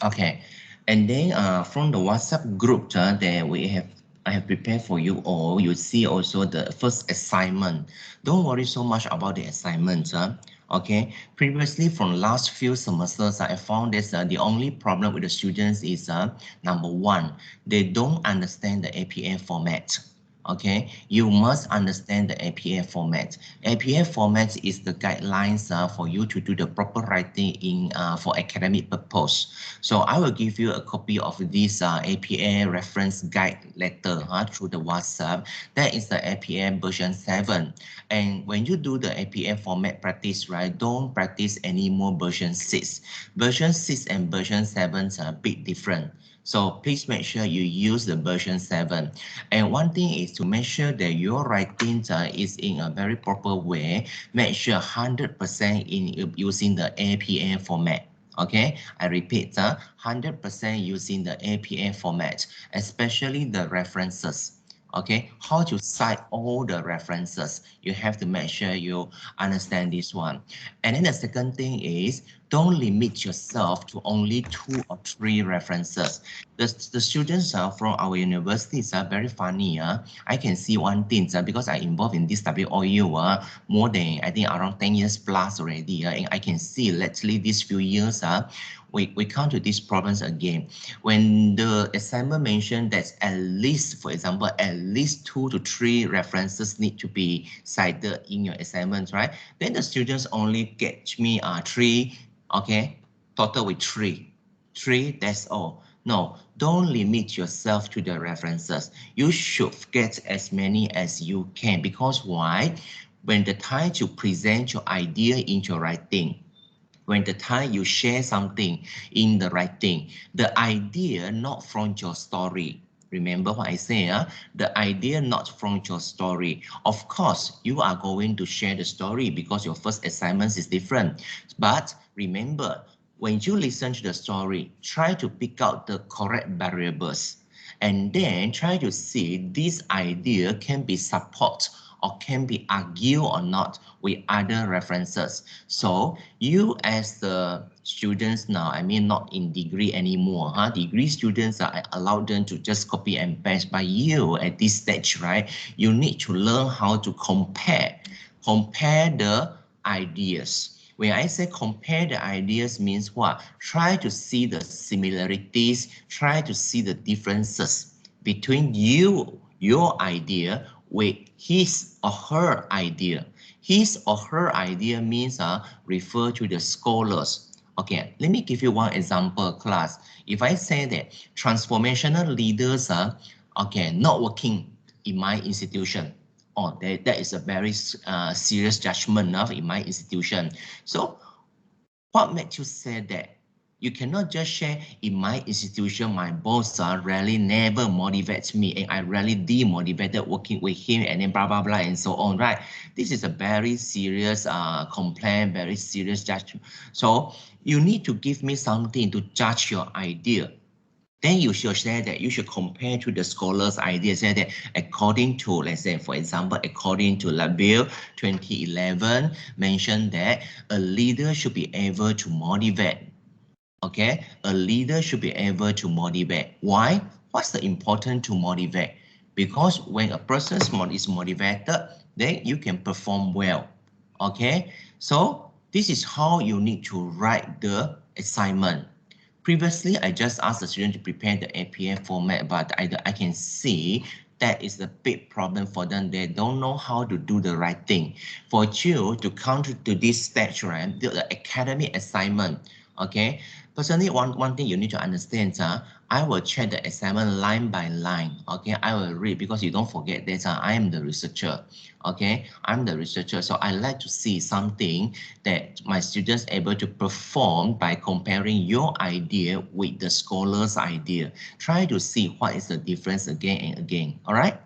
Okay, and then from the WhatsApp group that I have prepared for you all, you see also the first assignment. Don't worry so much about the assignment. Okay, previously from last few semesters, I found this the only problem with the students is number one, they don't understand the APA format. Okay, you must understand the APA format. APA format is the guidelines for you to do the proper writing in for academic purpose. So I will give you a copy of this APA reference guide letter through the WhatsApp. That is the APA version 7. And when you do the APA format practice, right, don't practice any more version 6. Version 6 and version 7 are a bit different. So please make sure you use the version 7. And one thing is to make sure that your writing is in a very proper way. Make sure 100% in using the APA format. Okay, I repeat, 100% using the APA format, especially the references. Okay, how to cite all the references. You have to make sure you understand this one. And then the second thing is don't limit yourself to only 2 or 3 references. The students from our universities are very funny. I can see one thing because I involved in this WOU more than I think around 10 years plus already. And I can see lately these few years we come to these problems again. When the assignment mentioned that at least, for example, at least 2 to 3 references need to be cited in your assignments, right? Then the students only get me 3, okay, total with 3. 3, that's all. No, don't limit yourself to the references. You should get as many as you can because why? When the time to present your idea in your writing, when the time you share something in the writing, the idea not from your story. Remember what I say, the idea not from your story. Of course, you are going to share the story because your first assignment is different. But remember, when you listen to the story, try to pick out the correct variables and then try to see this idea can be supported or can be argued or not with other references. So you as the students now, I mean not in degree anymore, degree students are allowed them to just copy and paste, but you at this stage, right, you need to learn how to compare the ideas. When I say compare the ideas means what? Try to see the similarities, try to see the differences between your idea with his or her idea. His or her idea means refer to the scholars. Okay, let me give you one example, class. If I say that transformational leaders are not working in my institution, oh, that is a very serious judgment in my institution. So what makes you say that? You cannot just share in my institution, my boss really never motivates me and I really demotivated working with him and then blah, blah, blah, and so on, right? This is a very serious complaint, very serious judgment. So you need to give me something to judge your idea. Then you should say that you should compare to the scholar's idea, say that according to, let's say, for example, according to Labille 2011, mentioned that a leader should be able to motivate. Okay, a leader should be able to motivate. Why? What's the important to motivate? Because when a person is motivated, then you can perform well. Okay, so this is how you need to write the assignment. Previously, I just asked the student to prepare the APA format, but I can see that is a big problem for them. They don't know how to do the right thing. For you to come to this stage, right, the academic assignment, okay? Personally, one thing you need to understand, I will check the assignment line by line, okay? I will read because you don't forget that I am the researcher, okay? I'm the researcher, so I like to see something that my students able to perform by comparing your idea with the scholar's idea. Try to see what is the difference again and again, all right?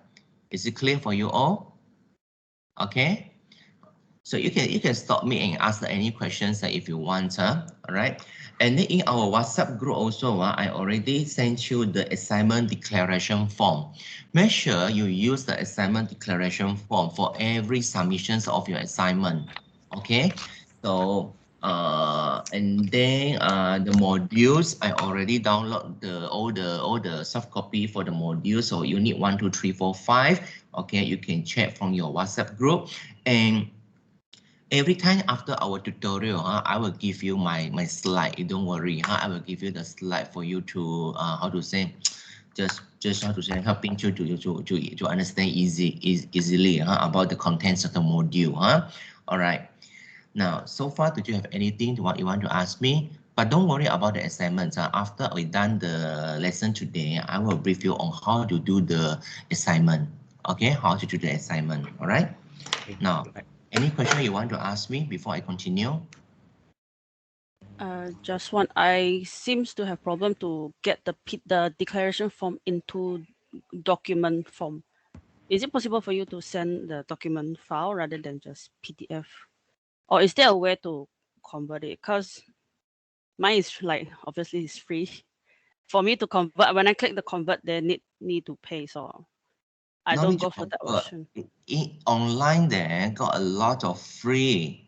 Is it clear for you all? Okay? So you can stop me and ask any questions if you want, all right? And then in our WhatsApp group also, I already sent you the assignment declaration form. Make sure you use the assignment declaration form for every submissions of your assignment, okay? So And then the modules, I already download all the soft copy for the module. So unit 1, 2, 3, 4, 5. Okay, you can check from your WhatsApp group. And every time after our tutorial, I will give you my slide. You don't worry, I will give you the slide for you to how to say, just how to say, helping you to understand easily about the contents of the module. All right. Now, so far, did you have anything what you want to ask me? But don't worry about the assignments. After we done the lesson today, I will brief you on how to do the assignment. Okay, how to do the assignment. All right. Okay. Now, any question you want to ask me before I continue? Just one. I seems to have problem to get the declaration form into document form. Is it possible for you to send the document file rather than just PDF? Or is there a way to convert it? Because mine is like obviously it's free. For me to convert, when I click the convert, they need to pay. So I No don't need to go for that convert. option. Online there got a lot of free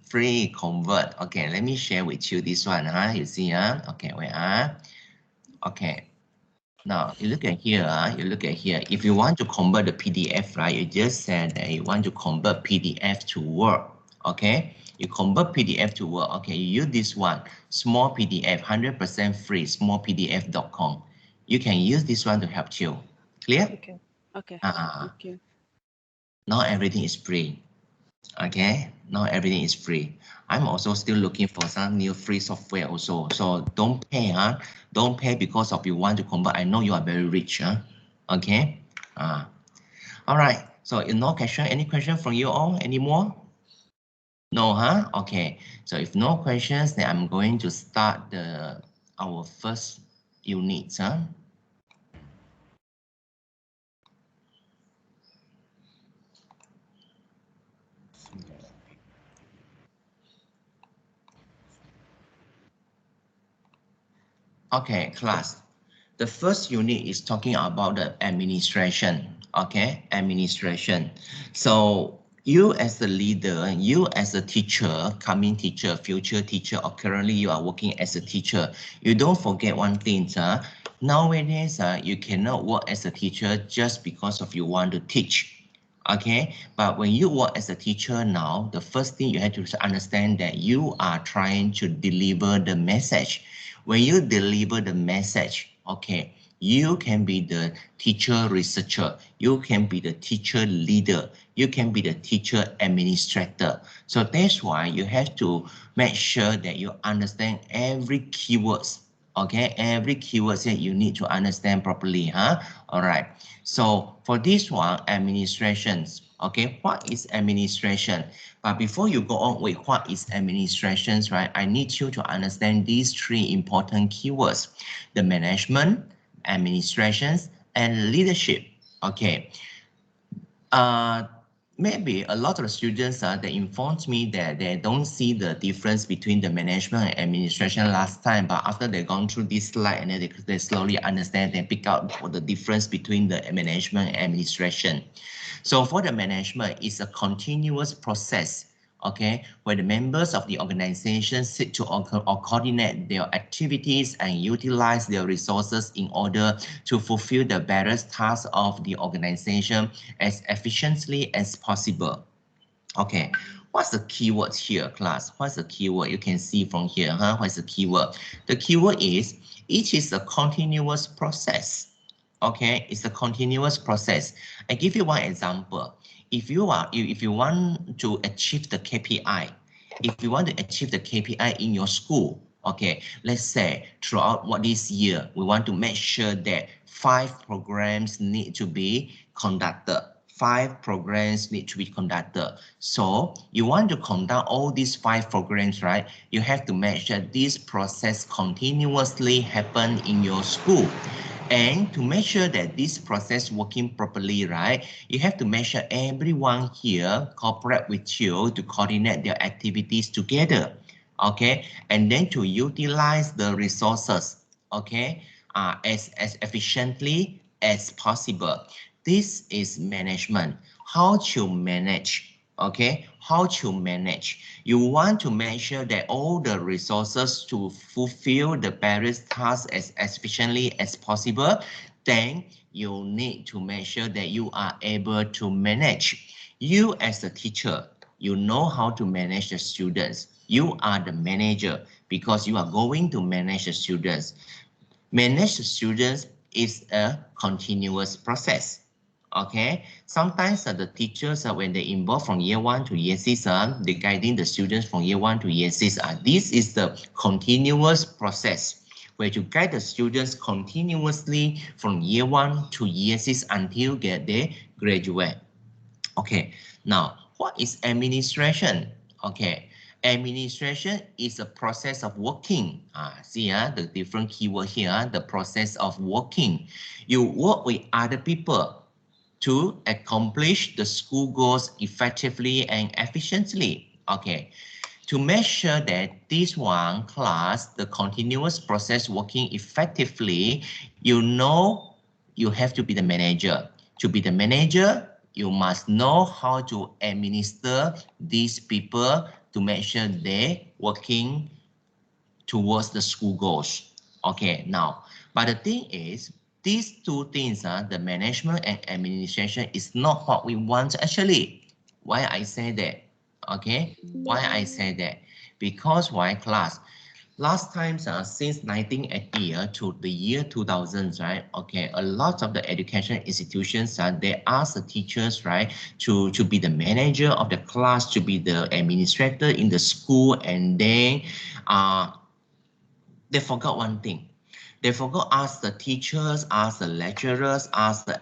convert. Okay, let me share with you this one. You see, okay, wait, okay. Now you look at here, you look at here. If you want to convert the PDF, right, you just said that you want to convert PDF to Word, okay? You convert PDF to Word, okay? You use this one, small PDF, 100% free, smallpdf.com. You can use this one to help you. Clear? Okay. Okay. Uh, Thank you. not everything is free. Okay, not everything is free. I'm also still looking for some new free software also. So don't pay, Don't pay because of you want to convert. I know you are very rich, Okay. All right. So no question. Any question from you all? Any more? No, Okay. So if no questions, then I'm going to start our first unit, Okay, class. The first unit is talking about the administration. Okay, administration. So you as the leader, you as a teacher, coming teacher, future teacher, or currently you are working as a teacher, you don't forget one thing, nowadays you cannot work as a teacher just because of you want to teach. Okay, but when you work as a teacher now, the first thing you have to understand that you are trying to deliver the message. When you deliver the message, okay, you can be the teacher researcher, you can be the teacher leader, you can be the teacher administrator. So that's why you have to make sure that you understand every keywords. Okay, every keywords that you need to understand properly, All right. So for this one, administrations. Okay, what is administration? But before you go on with what is administrations, right? I need you to understand these three important keywords: the management, administrations, and leadership. Okay. Maybe a lot of students they informed me that they don't see the difference between the management and administration last time, but after they've gone through this slide and then they slowly understand and pick out the difference between the management and administration. So for the management, it's a continuous process, okay, where the members of the organization sit to or coordinate their activities and utilize their resources in order to fulfill the various tasks of the organization as efficiently as possible. Okay, what's the keyword here, class? What's the keyword? You can see from here, What's the keyword? The keyword is it is a continuous process. Okay, it's a continuous process. I give you one example. If you want to achieve the KPI, if you want to achieve the KPI in your school, okay, let's say throughout this year, we want to make sure that 5 programs need to be conducted. 5 programs need to be conducted. So you want to conduct all these 5 programs, right? You have to make sure this process continuously happen in your school. And to make sure that this process working properly, right, you have to make sure everyone here cooperate with you to coordinate their activities together, okay, and then to utilize the resources, okay, as efficiently as possible. This is management. How to manage, okay? how to manage. You want to make sure that all the resources to fulfill the various tasks as efficiently as possible, then you need to make sure that you are able to manage. You as a teacher, you know how to manage the students. You are the manager because you are going to manage the students. Manage the students is a continuous process. Okay, sometimes the teachers when they involve from year 1 to year 6, they guiding the students from year 1 to year 6. This is the continuous process where you guide the students continuously from year 1 to year 6 until they graduate. Okay, now what is administration? Okay, administration is a process of working. See the different keyword here, the process of working. You work with other people to accomplish the school goals effectively and efficiently. Okay, to make sure that this one class, the continuous process working effectively, you know you have to be the manager. To be the manager, you must know how to administer these people to make sure they working towards the school goals. Okay, now, but the thing is, these two things, the management and administration is not what we want actually. Why I say that? Okay, why I say that? Because why class? Last time, since 1980 to the year 2000, right? Okay, a lot of the education institutions, they ask the teachers, right, to be the manager of the class, to be the administrator in the school, and then uh, they forgot one thing. They forgot ask the teachers, ask the lecturers, ask the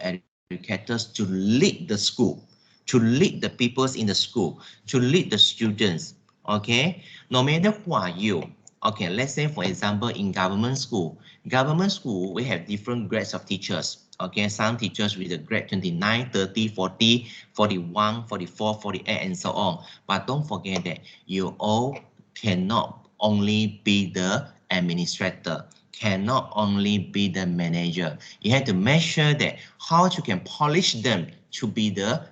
educators to lead the school, to lead the peoples in the school, to lead the students. Okay, no matter who are you. Okay, let's say for example in government school we have different grades of teachers. Okay, some teachers with the grade 29, 30, 40, 41, 44, 48, and so on. But don't forget that you all cannot only be the administrator, cannot only be the manager. You have to make sure that how you can polish them to be the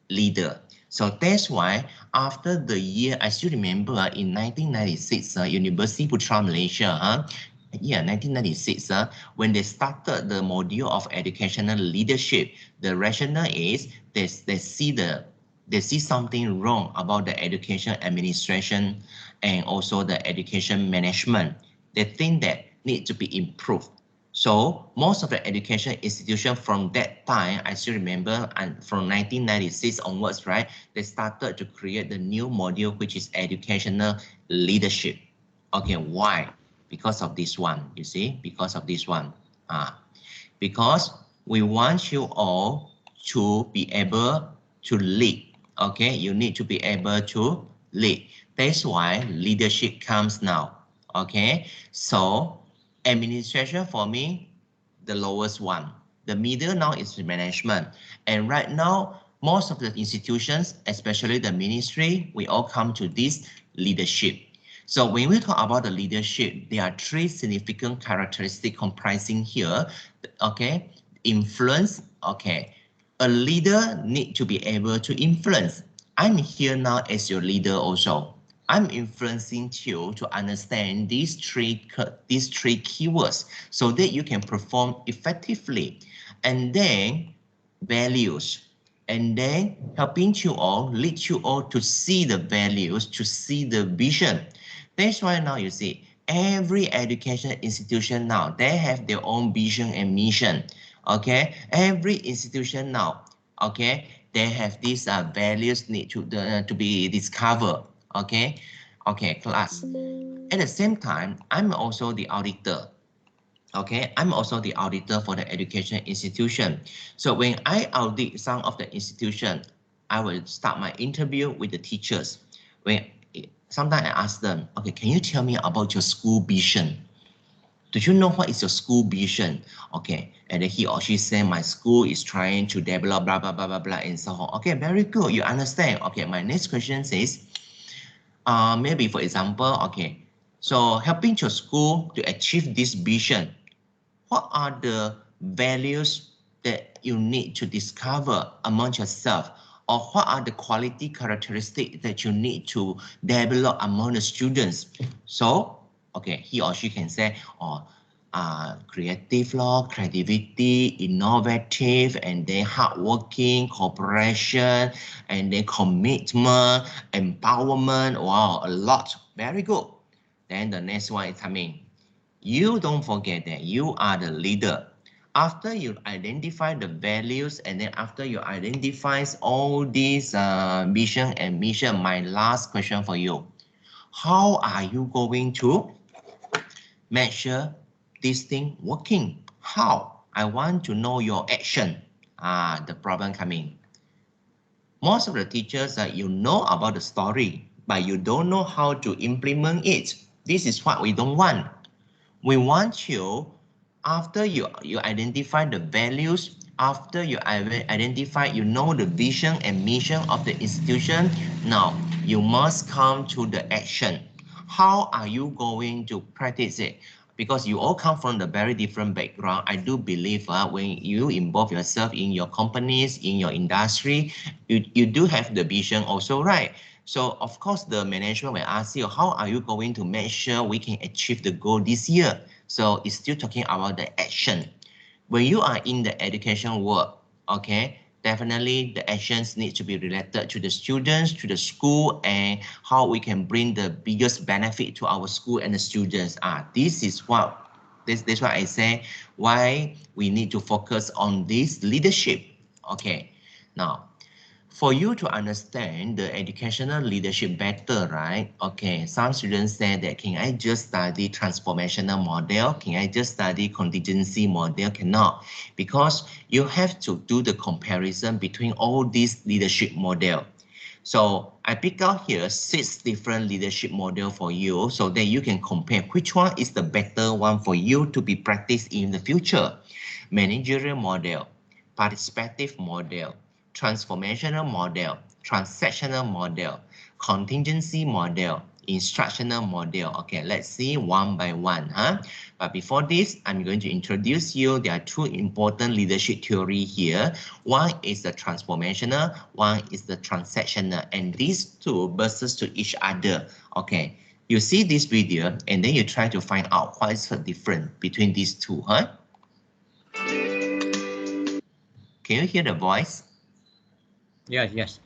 leader. So that's why after the year, I still remember in 1996, University Putra Malaysia, 1996, when they started the module of educational leadership, the rationale is they see something wrong about the education administration and also the education management. They think that need to be improved. So most of the education institution from that time, I still remember, and from 1996 onwards, right, they started to create the new module, which is educational leadership. Okay, why? Because of this one, you see, because of this one. Because we want you all to be able to lead. Okay, you need to be able to lead. That's why leadership comes now. Okay, so administration for me, the lowest one. The middle now is management. And right now, most of the institutions, especially the ministry, we all come to this leadership. So when we talk about the leadership, there are three significant characteristics comprising here. Okay, influence. Okay, a leader need to be able to influence. I'm here now as your leader also. I'm influencing you to understand these three keywords so that you can perform effectively. And then values, and then helping you all, lead you all to see the values, to see the vision. That's why now you see every education institution now, they have their own vision and mission. Okay, every institution now, okay, they have these values need to be discovered. Okay, okay, class. At the same time, I'm also the auditor. Okay, I'm also the auditor for the education institution. So when I audit some of the institution, I will start my interview with the teachers. When sometimes I ask them, okay, can you tell me about your school vision? Do you know what is your school vision? Okay, and then he or she say my school is trying to develop blah blah blah blah blah and so on. Okay, very good. You understand. Okay, my next question is, maybe for example, okay, so helping your school to achieve this vision, what are the values that you need to discover among yourself? or what are the quality characteristics that you need to develop among the students. So, okay, he or she can say, oh, creative law, creativity, innovative, and then hardworking, cooperation, and then commitment, empowerment. Wow, a lot. Very good. Then the next one is coming. You don't forget that you are the leader. After you identify the values and then after you identify all these vision and mission, my last question for you. How are you going to make sure this thing working? How? I want to know your action. The problem coming. Most of the teachers you know about the story, but you don't know how to implement it. This is what we don't want. We want you, after you identify the values, after you identify, you know the vision and mission of the institution, now you must come to the action. How are you going to practice it? Because you all come from a very different background, I do believe when you involve yourself in your companies, in your industry, you do have the vision also, right? So of course, the management will ask you, how are you going to make sure we can achieve the goal this year? So it's still talking about the action. When you are in the education world, okay, definitely the actions need to be related to the students, to the school, and how we can bring the biggest benefit to our school and the students. This is what, that's why I say why we need to focus on this leadership. Okay, now for you to understand the educational leadership better, right? Okay, some students say that, can I just study transformational model? Can I just study contingency model? Cannot, because you have to do the comparison between all these leadership model. So I pick out here 6 different leadership model for you so that you can compare which one is the better one for you to be practiced in the future. Managerial model, participative model, transformational model, transactional model, contingency model, instructional model. Okay, let's see one by one. But before this, I'm going to introduce you. There are 2 important leadership theory here. One is the transformational, one is the transactional, and these 2 versus to each other. Okay, you see this video and then you try to find out what is the difference between these 2. Can you hear the voice? Yes.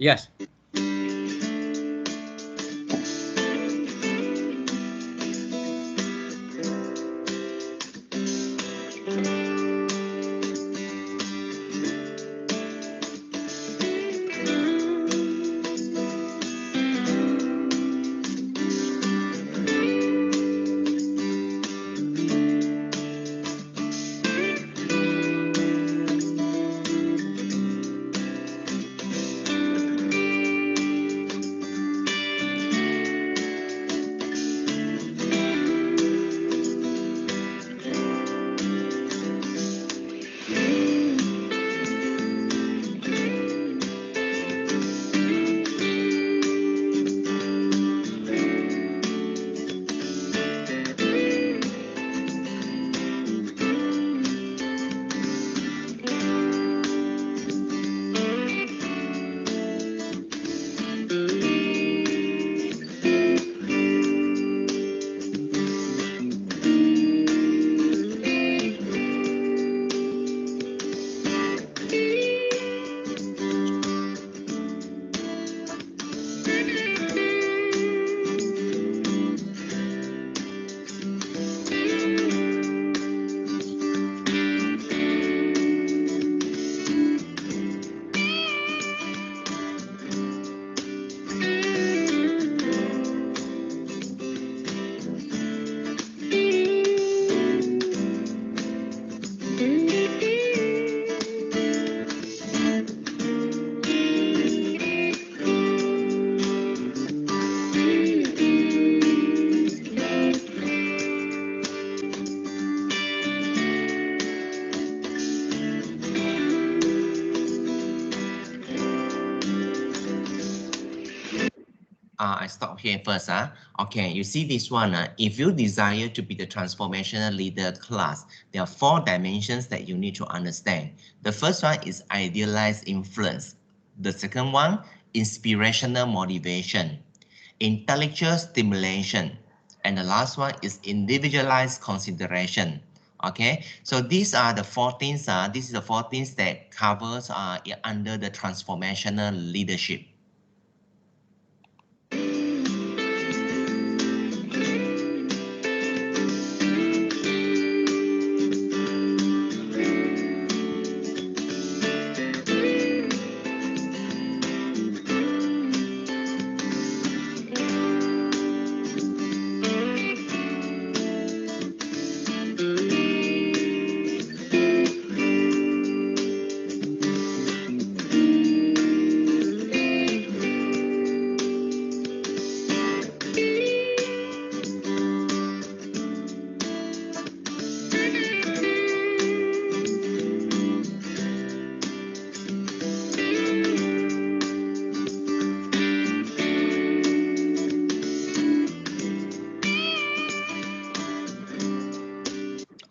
I stop here first. Okay, you see this one. If you desire to be the transformational leader class, there are 4 dimensions that you need to understand. The first one is idealized influence. The second one, inspirational motivation, intellectual stimulation, and the last one is individualized consideration. Okay, so these are the four things. This is the four things that covers under the transformational leadership.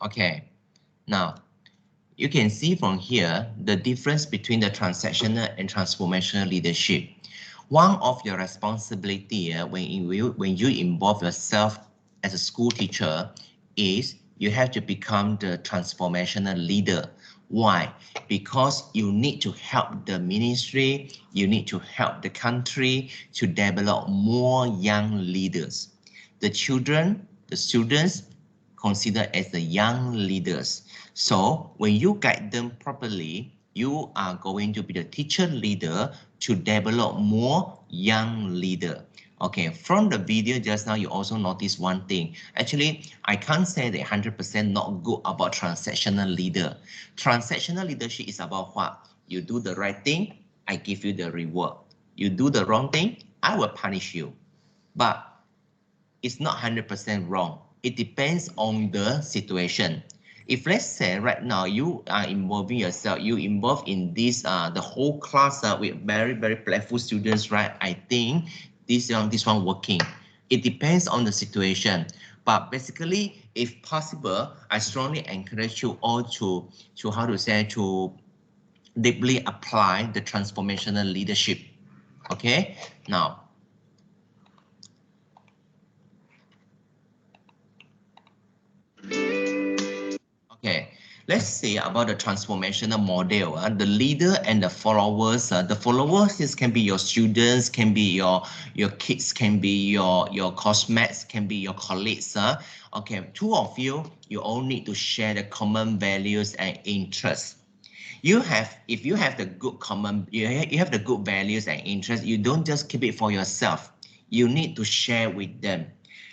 Okay, now you can see from here the difference between the transactional and transformational leadership. One of your responsibility when you involve yourself as a school teacher is you have to become the transformational leader. Why? Because you need to help the ministry, you need to help the country to develop more young leaders. The children, the students, considered as the young leaders. So when you guide them properly, you are going to be the teacher leader to develop more young leader. Okay, from the video just now, you also notice one thing. Actually, I can't say that 100% not good about transactional leader. Transactional leadership is about what? You do the right thing, I give you the reward. You do the wrong thing, I will punish you. But it's not 100% wrong. It depends on the situation. If let's say right now you are involving yourself, you involved in this the whole class with very playful students, right? I think this one working. It depends on the situation. But basically, if possible, I strongly encourage you all to how to say to deeply apply the transformational leadership. Okay, now. Okay, let's say about the transformational model. The leader and the followers. The followers can be your students, can be your kids, can be your classmates, can be your colleagues. Okay, two of you all need to share the common values and interests. If you have the good common, you have the good values and interests, you don't just keep it for yourself. You need to share with them,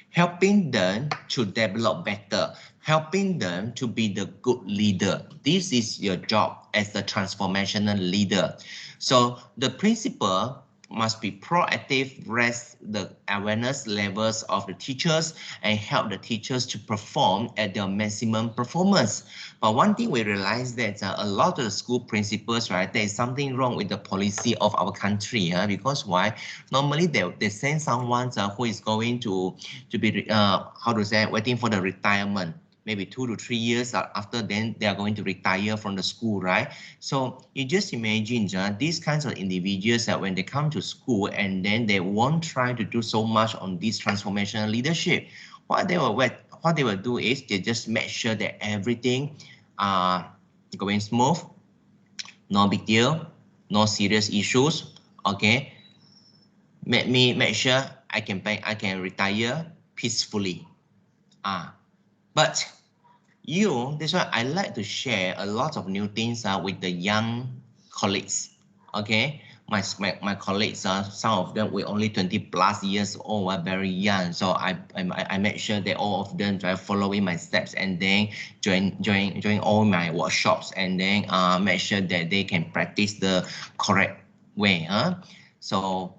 helping them to develop better, helping them to be the good leader. This is your job as the transformational leader. So the principal must be proactive, raise the awareness levels of the teachers and help the teachers to perform at their maximum performance. But one thing we realize that a lot of the school principals, right, there is something wrong with the policy of our country. Because why? Normally they send someone who is going to be how to say, waiting for the retirement. Maybe 2 to 3 years after then they are going to retire from the school, right? So you just imagine these kinds of individuals that when they come to school and then they won't try to do so much on this transformational leadership. What they will do is they just make sure that everything going smooth, no big deal, no serious issues. Okay, make sure I can retire peacefully. But that's why I like to share a lot of new things with the young colleagues. Okay, my colleagues some of them were only 20 plus years old, are very young. So I make sure that all of them try following my steps and then join all my workshops and then make sure that they can practice the correct way. So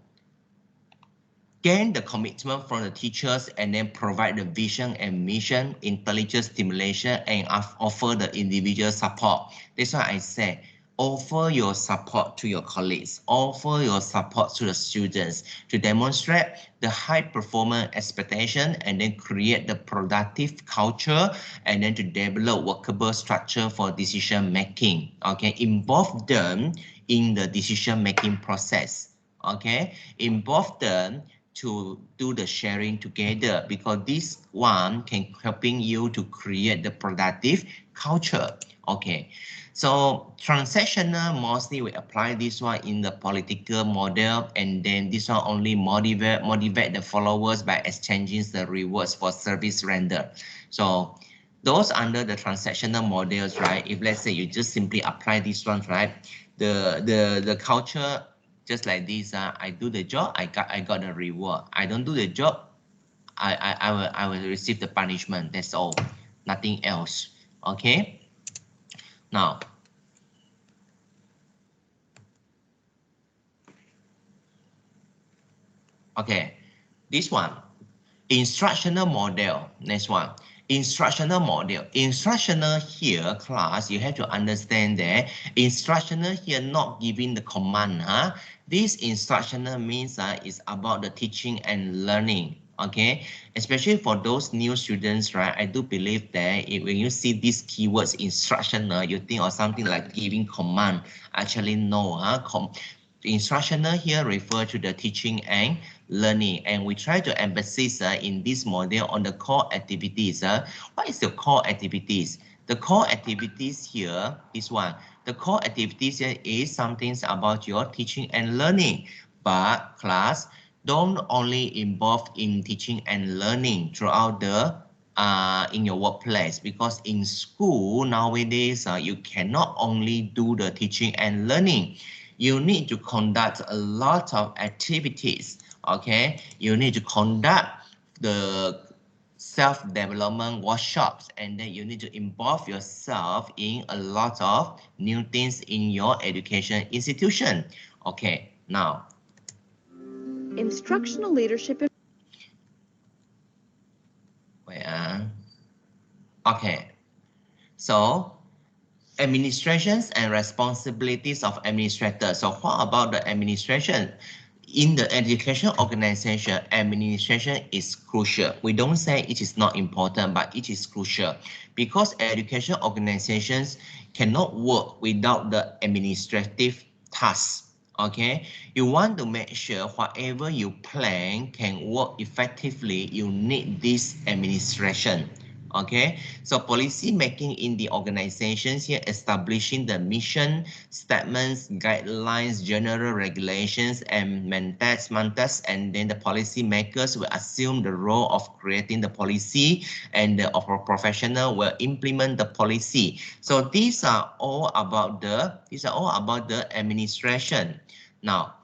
gain the commitment from the teachers and then provide the vision and mission, intelligence stimulation, and offer the individual support. That's why I say, offer your support to your colleagues, offer your support to the students to demonstrate the high performance expectation and then create the productive culture and then to develop workable structure for decision making. Okay, involve them in the decision-making process. Okay, involve them to do the sharing together, because this one can helping you to create the productive culture. Okay, so transactional, mostly we apply this one in the political model, and then this one only motivate the followers by exchanging the rewards for service render. So those under the transactional models, right? If let's say you just simply apply this one, right? The culture just like this. I do the job, I got a reward. I don't do the job, I will receive the punishment. That's all, nothing else. Okay. Now, okay, this one, instructional model. Next one, instructional model. Instructional here, class, you have to understand that instructional here not giving the command. This instructional means is about the teaching and learning. Okay, especially for those new students, right? I do believe that when you see these keywords instructional, you think of something like giving command. Actually, no. Instructional here refer to the teaching and learning, and we try to emphasize in this model on the core activities. What is the core activities? The core activities here is one. The core activities here is something about your teaching and learning, but class don't only involve in teaching and learning throughout the in your workplace, because in school nowadays you cannot only do the teaching and learning. You need to conduct a lot of activities. Okay, you need to conduct the self-development workshops, and then you need to involve yourself in a lot of new things in your education institution. Okay, now instructional leadership. Okay, so administrations and responsibilities of administrators. So what about the administration? In the education organization, administration is crucial. We don't say it is not important, but it is crucial, because education organizations cannot work without the administrative tasks. Okay, you want to make sure whatever you plan can work effectively, you need this administration. Okay, so policy making in the organizations here, establishing the mission statements, guidelines, general regulations, and mandates, and then the policy makers will assume the role of creating the policy, and the professional will implement the policy. So these are all about the administration. Now,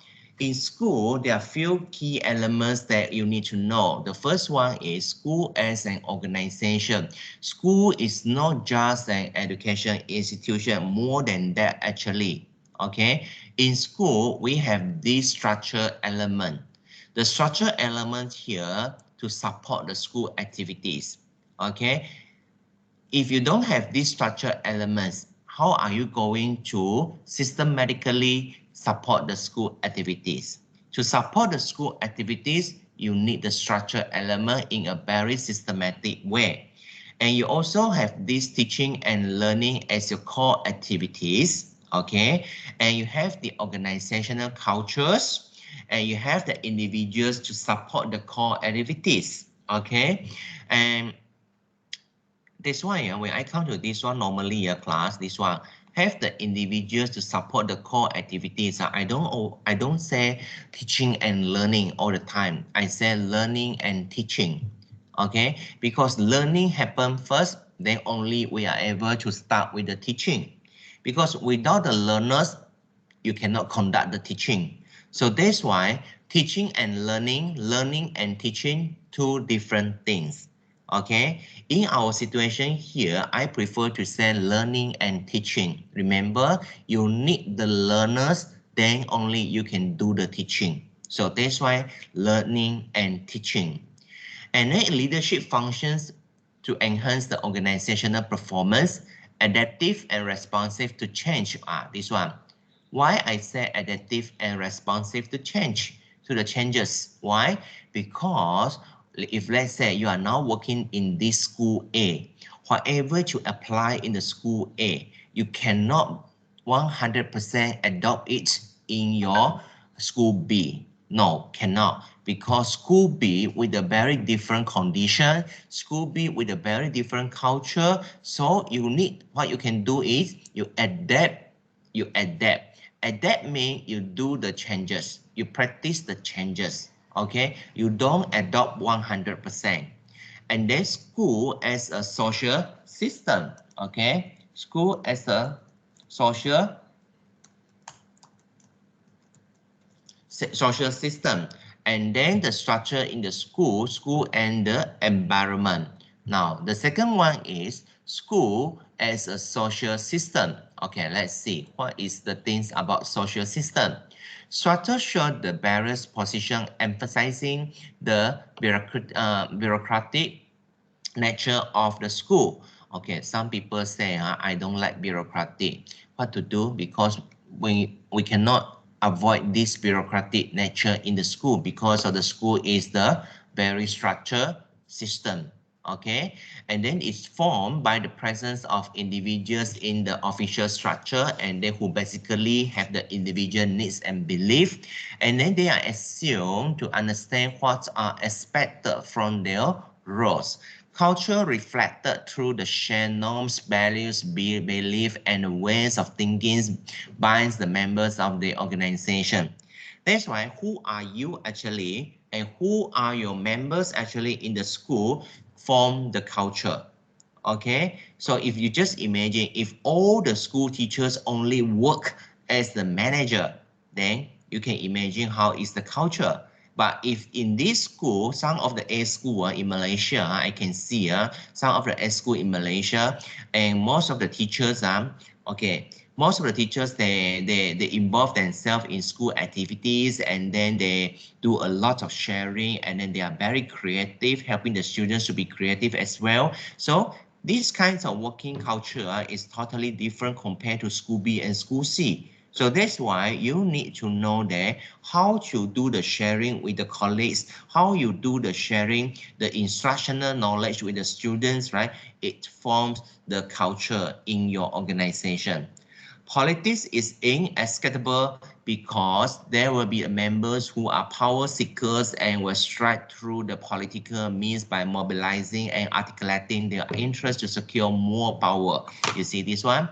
in school, there are few key elements that you need to know. The first one is school as an organization. School is not just an education institution, more than that actually. Okay, in school, we have this structure element. The structure element here to support the school activities. Okay, if you don't have these structure elements, how are you going to systematically support the school activities? To support the school activities, you need the structure element in a very systematic way. And you also have this teaching and learning as your core activities, okay? And you have the organizational cultures, and you have the individuals to support the core activities, okay? And that's why when I come to this one, normally class, this one have the individuals to support the core activities. I don't say teaching and learning all the time. I say learning and teaching. Okay, because learning happen first, then only we are able to start with the teaching. Because without the learners, you cannot conduct the teaching. So that's why teaching and learning and teaching, two different things. Okay, in our situation here, I prefer to say learning and teaching. Remember, you need the learners, then only you can do the teaching. So that's why learning and teaching. And then leadership functions to enhance the organizational performance, adaptive and responsive to change. This one. Why I say adaptive and responsive to change, to the changes? Why? Because if let's say you are now working in this school A, whatever you apply in the school A, you cannot 100% adopt it in your school B? No, cannot, because school B with a very different condition, school B with a very different culture. So you need, what you can do is you adapt, you adapt. Adapt means you do the changes, you practice the changes. Okay, you don't adopt 100%. And then school as a social system. Okay, school as a social system, and then the structure in the school and the environment. Now the second one is school as a social system. Okay, let's see what is the things about social system. Structure show the various position emphasizing the bureaucratic nature of the school. Okay, some people say, I don't like bureaucratic. What to do? Because we cannot avoid this bureaucratic nature in the school, because of the school is the very structured system. Okay, and then it's formed by the presence of individuals in the official structure, and then who basically have the individual needs and belief, and then they are assumed to understand what are expected from their roles. Culture reflected through the shared norms, values, belief, and ways of thinking binds the members of the organization. That's why who are you actually and who are your members actually in the school form the culture. Okay, so if you just imagine if all the school teachers only work as the manager, then you can imagine how is the culture. But if in this school, some of the A school in Malaysia, I can see some of the A school in Malaysia, and most of the teachers, okay, most of the teachers, they involve themselves in school activities, and then they do a lot of sharing, and then they are very creative, helping the students to be creative as well. So these kinds of working culture is totally different compared to school B and school C. So that's why you need to know that how to do the sharing with the colleagues, how you do the sharing, the instructional knowledge with the students, right? It forms the culture in your organization. Politics is inescapable because there will be members who are power seekers and will strike through the political means by mobilizing and articulating their interests to secure more power. You see this one?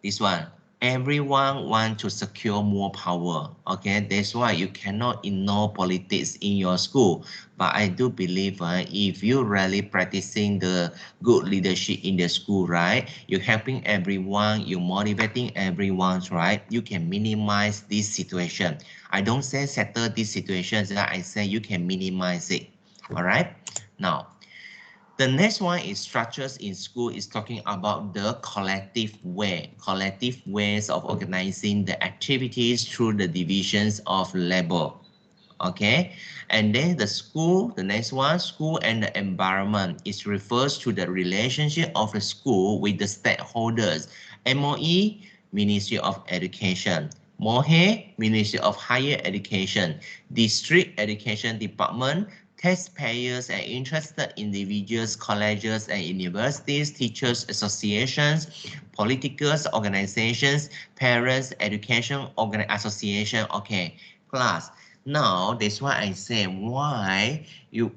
This one. Everyone wants to secure more power. Okay, that's why you cannot ignore politics in your school. But I do believe if you're really practicing the good leadership in the school, right? You're helping everyone, you're motivating everyone, right? You can minimize this situation. I don't say settle this situation, I say you can minimize it. All right. Now, the next one is structures in school is talking about the collective ways of organizing the activities through the divisions of labor. Okay, and then the next one, school and the environment, it refers to the relationship of the school with the stakeholders. MOE, Ministry of Education. MOHE, Ministry of Higher Education. District Education Department, taxpayers and interested individuals, colleges and universities, teachers associations, political organizations, parents education association. Okay, class. Now, that's why I say why you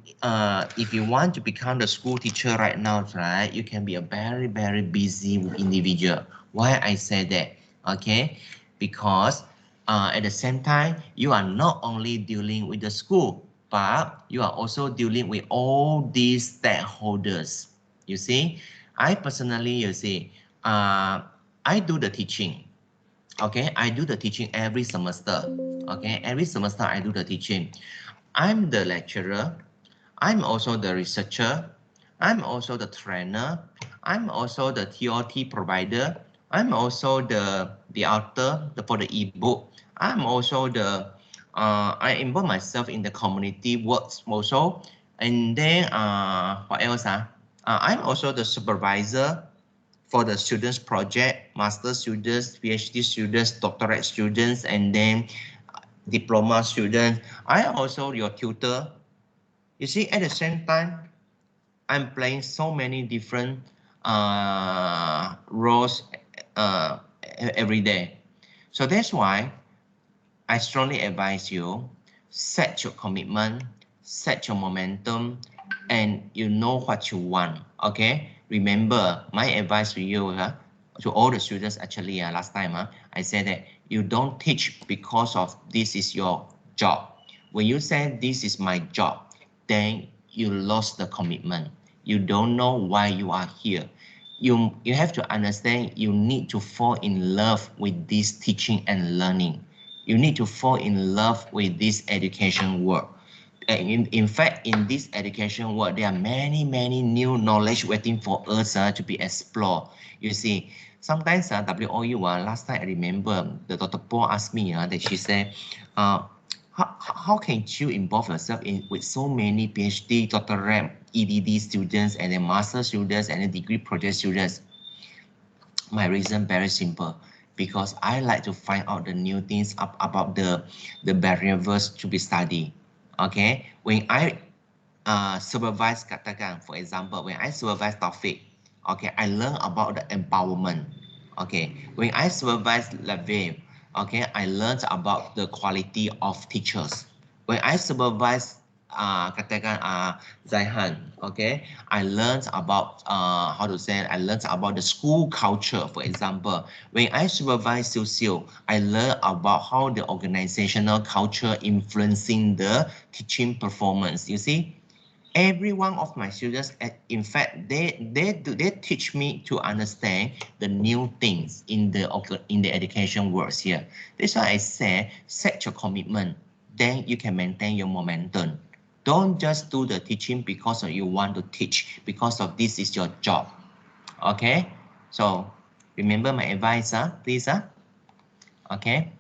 if you want to become the school teacher right now, right, you can be a very, very busy individual. Why I say that? Okay, because at the same time, you are not only dealing with the school, but you are also dealing with all these stakeholders. You see, I personally, you see, I do the teaching. Okay, I do the teaching every semester. Okay, every semester I do the teaching. I'm the lecturer. I'm also the researcher. I'm also the trainer. I'm also the TOT provider. I'm also the author for the ebook. I'm also the I involve myself in the community works also. And then what else? I'm also the supervisor for the students project, master students, PhD students, doctorate students, and then diploma students. I am also your tutor. You see, at the same time, I'm playing so many different rows every day. So that's why I strongly advise you, set your commitment, set your momentum, and you know what you want, okay? Remember, my advice to you, to all the students actually, last time, I said that you don't teach because of this is your job. When you say this is my job, then you lost the commitment. You don't know why you are here. You have to understand you need to fall in love with this teaching and learning. You need to fall in love with this education work. In fact, in this education work, there are many new knowledge waiting for us to be explored. You see, sometimes WOU, last time I remember the Dr. Paul asked me that she said, how can you involve yourself with so many PhD, doctorate, EDD students, and then master students, and then degree project students? My reason very simple, because I like to find out the new things about the variables to be studied. Okay, when I supervise katakan, for example, when I supervise Taufik, okay, I learn about the empowerment. Okay, when I supervise Levin, okay, I learned about the quality of teachers. When I supervise katakan Zaihan, okay, I learned about how to say, I learned about the school culture, for example. When I supervise Siu, I learned about how the organizational culture influencing the teaching performance. You see, every one of my students, in fact, they teach me to understand the new things in the education world here. That's why I say set your commitment, then you can maintain your momentum. Don't just do the teaching because of you want to teach, because of this is your job. Okay, so remember my advice, please. Okay,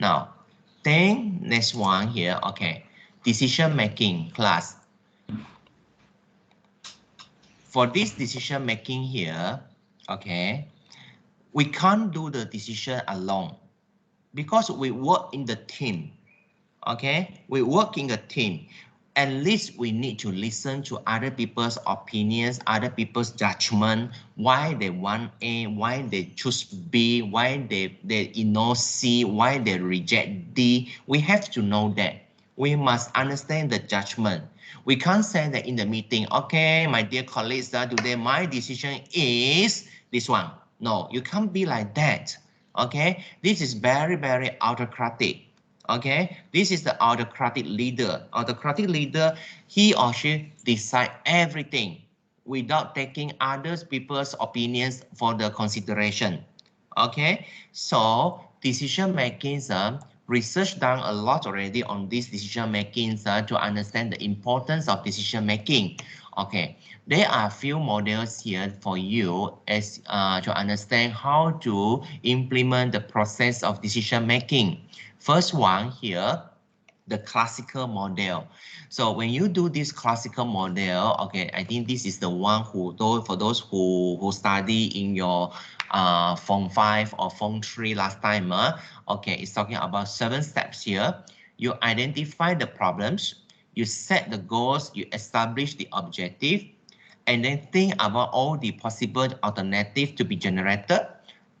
now then next one here. Okay, decision making class. For this decision making here, okay, we can't do the decision alone because we work in the team. Okay, we work in a team. At least we need to listen to other people's opinions, other people's judgment, why they want A, why they choose B, why they ignore C, why they reject D. We have to know that. We must understand the judgment. We can't say that in the meeting, okay, my dear colleagues, today my decision is this one. No, you can't be like that. Okay, this is very autocratic. Okay, this is the autocratic leader. Autocratic leader, he or she decide everything without taking others people's opinions for the consideration. Okay, so decision making, research done a lot already on this decision making to understand the importance of decision making. Okay, there are a few models here for you as to understand how to implement the process of decision making. First one here, the classical model. So when you do this classical model, okay, I think this is the one for those who study in your Form 5 or Form 3 last time. Okay, it's talking about 7 steps here. You identify the problems, you set the goals, you establish the objective, and then think about all the possible alternatives to be generated,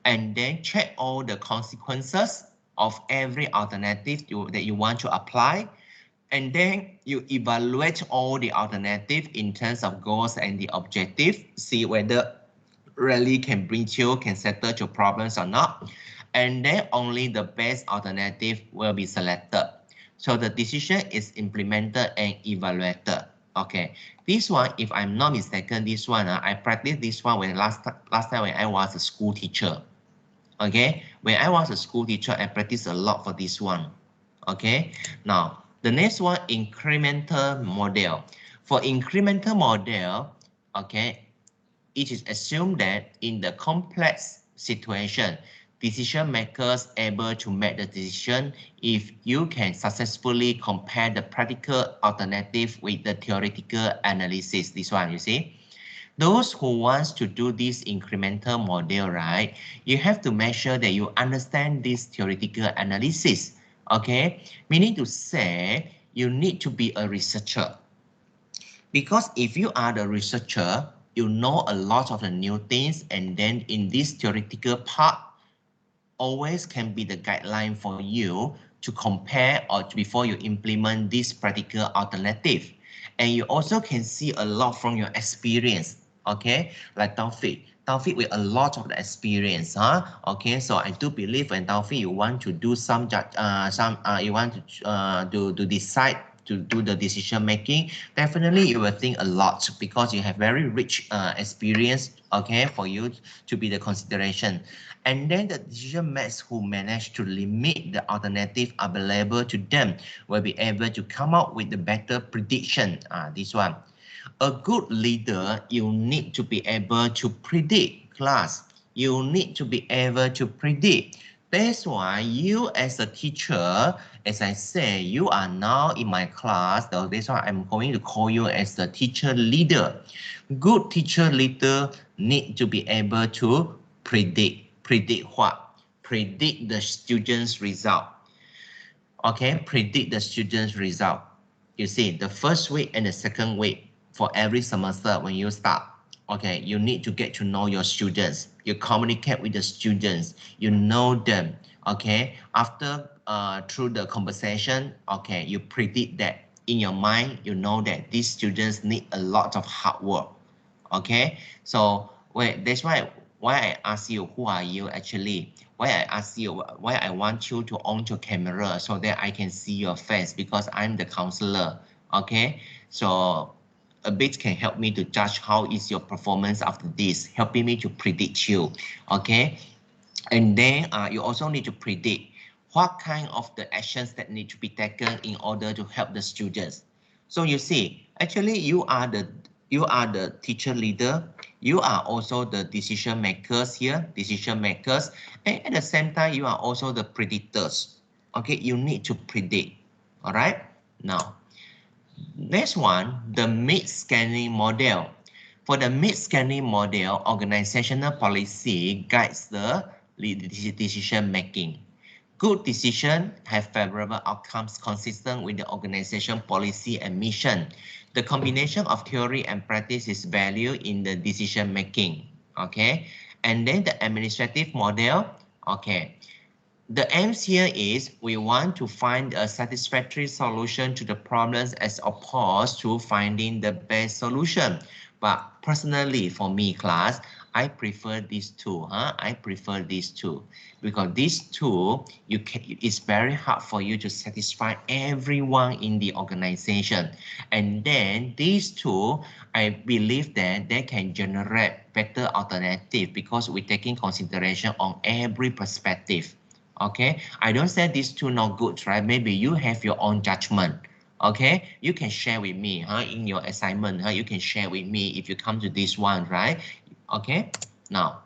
and then check all the consequences of every alternative that you want to apply, and then you evaluate all the alternatives in terms of goals and the objective, see whether really can bring you, can settle your problems or not, and then only the best alternative will be selected. So the decision is implemented and evaluated. Okay, this one, if I'm not mistaken, this one, I practiced this one when last time when I was a school teacher. Okay, when I was a school teacher, I practiced a lot for this one. Okay, now the next one, incremental model. For incremental model, okay, it is assumed that in the complex situation, decision makers able to make the decision if you can successfully compare the practical alternative with the theoretical analysis. This one, you see. Those who wants to do this incremental model, right, you have to make sure that you understand this theoretical analysis. Okay, meaning to say you need to be a researcher. Because if you are the researcher, you know a lot of the new things, and then in this theoretical part, always can be the guideline for you to compare or before you implement this practical alternative. And you also can see a lot from your experience, okay? Like Taufik with a lot of the experience, huh? Okay, so I do believe when Taufik you want to do you want to decide to do the decision making, definitely you will think a lot because you have very rich experience, okay, for you to be the consideration. And then the decision makers who manage to limit the alternative available to them will be able to come up with the better prediction. This one. A good leader, you need to be able to predict class. You need to be able to predict. That's why you as a teacher, as I say, you are now in my class. So that's why I'm going to call you as the teacher leader. Good teacher leader need to be able to predict. Predict what? Predict the student's result. Okay, predict the student's result. You see, the first week and the second week for every semester when you start, okay, you need to get to know your students. You communicate with the students. You know them. Okay, after through the conversation, okay, you predict that in your mind. You know that these students need a lot of hard work. Okay, so wait, that's why I ask you who are you actually. Why I ask you, why I want you to on your camera so that I can see your face because I'm the counselor. Okay, so a bit can help me to judge how is your performance after this, helping me to predict you. Okay, and then you also need to predict what kind of the actions that need to be taken in order to help the students. So you see, actually you are the teacher leader. You are also the decision makers here, decision makers, and at the same time you are also the predictors. Okay, you need to predict. All right. Now, next one, the mid scanning model. For the mid scanning model, organizational policy guides the decision making. Good decisions have favorable outcomes consistent with the organization policy and mission. The combination of theory and practice is valued in the decision making. Okay, and then the administrative model. Okay, the aim here is we want to find a satisfactory solution to the problems as opposed to finding the best solution. But personally, for me, class, I prefer these two. I prefer these two because these two, it's very hard for you to satisfy everyone in the organization. And then these two, I believe that they can generate better alternative because we're taking consideration on every perspective. Okay, I don't say these two not good, right? Maybe you have your own judgment. Okay, you can share with me, in your assignment, you can share with me if you come to this one, right? Okay, now,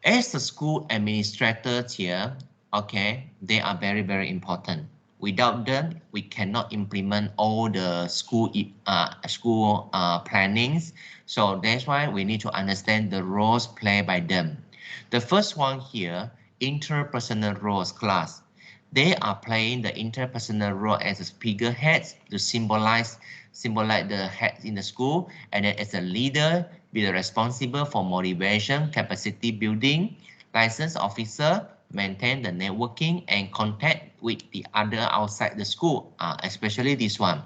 as the school administrators here, okay, they are very, very important. Without them, we cannot implement all the school plannings. So that's why we need to understand the roles played by them. The first one here, interpersonal roles class. They are playing the interpersonal role as a figureheads to symbolize the heads in the school, and then as a leader, be responsible for motivation, capacity building, license officer, maintain the networking and contact with the other outside the school, especially this one.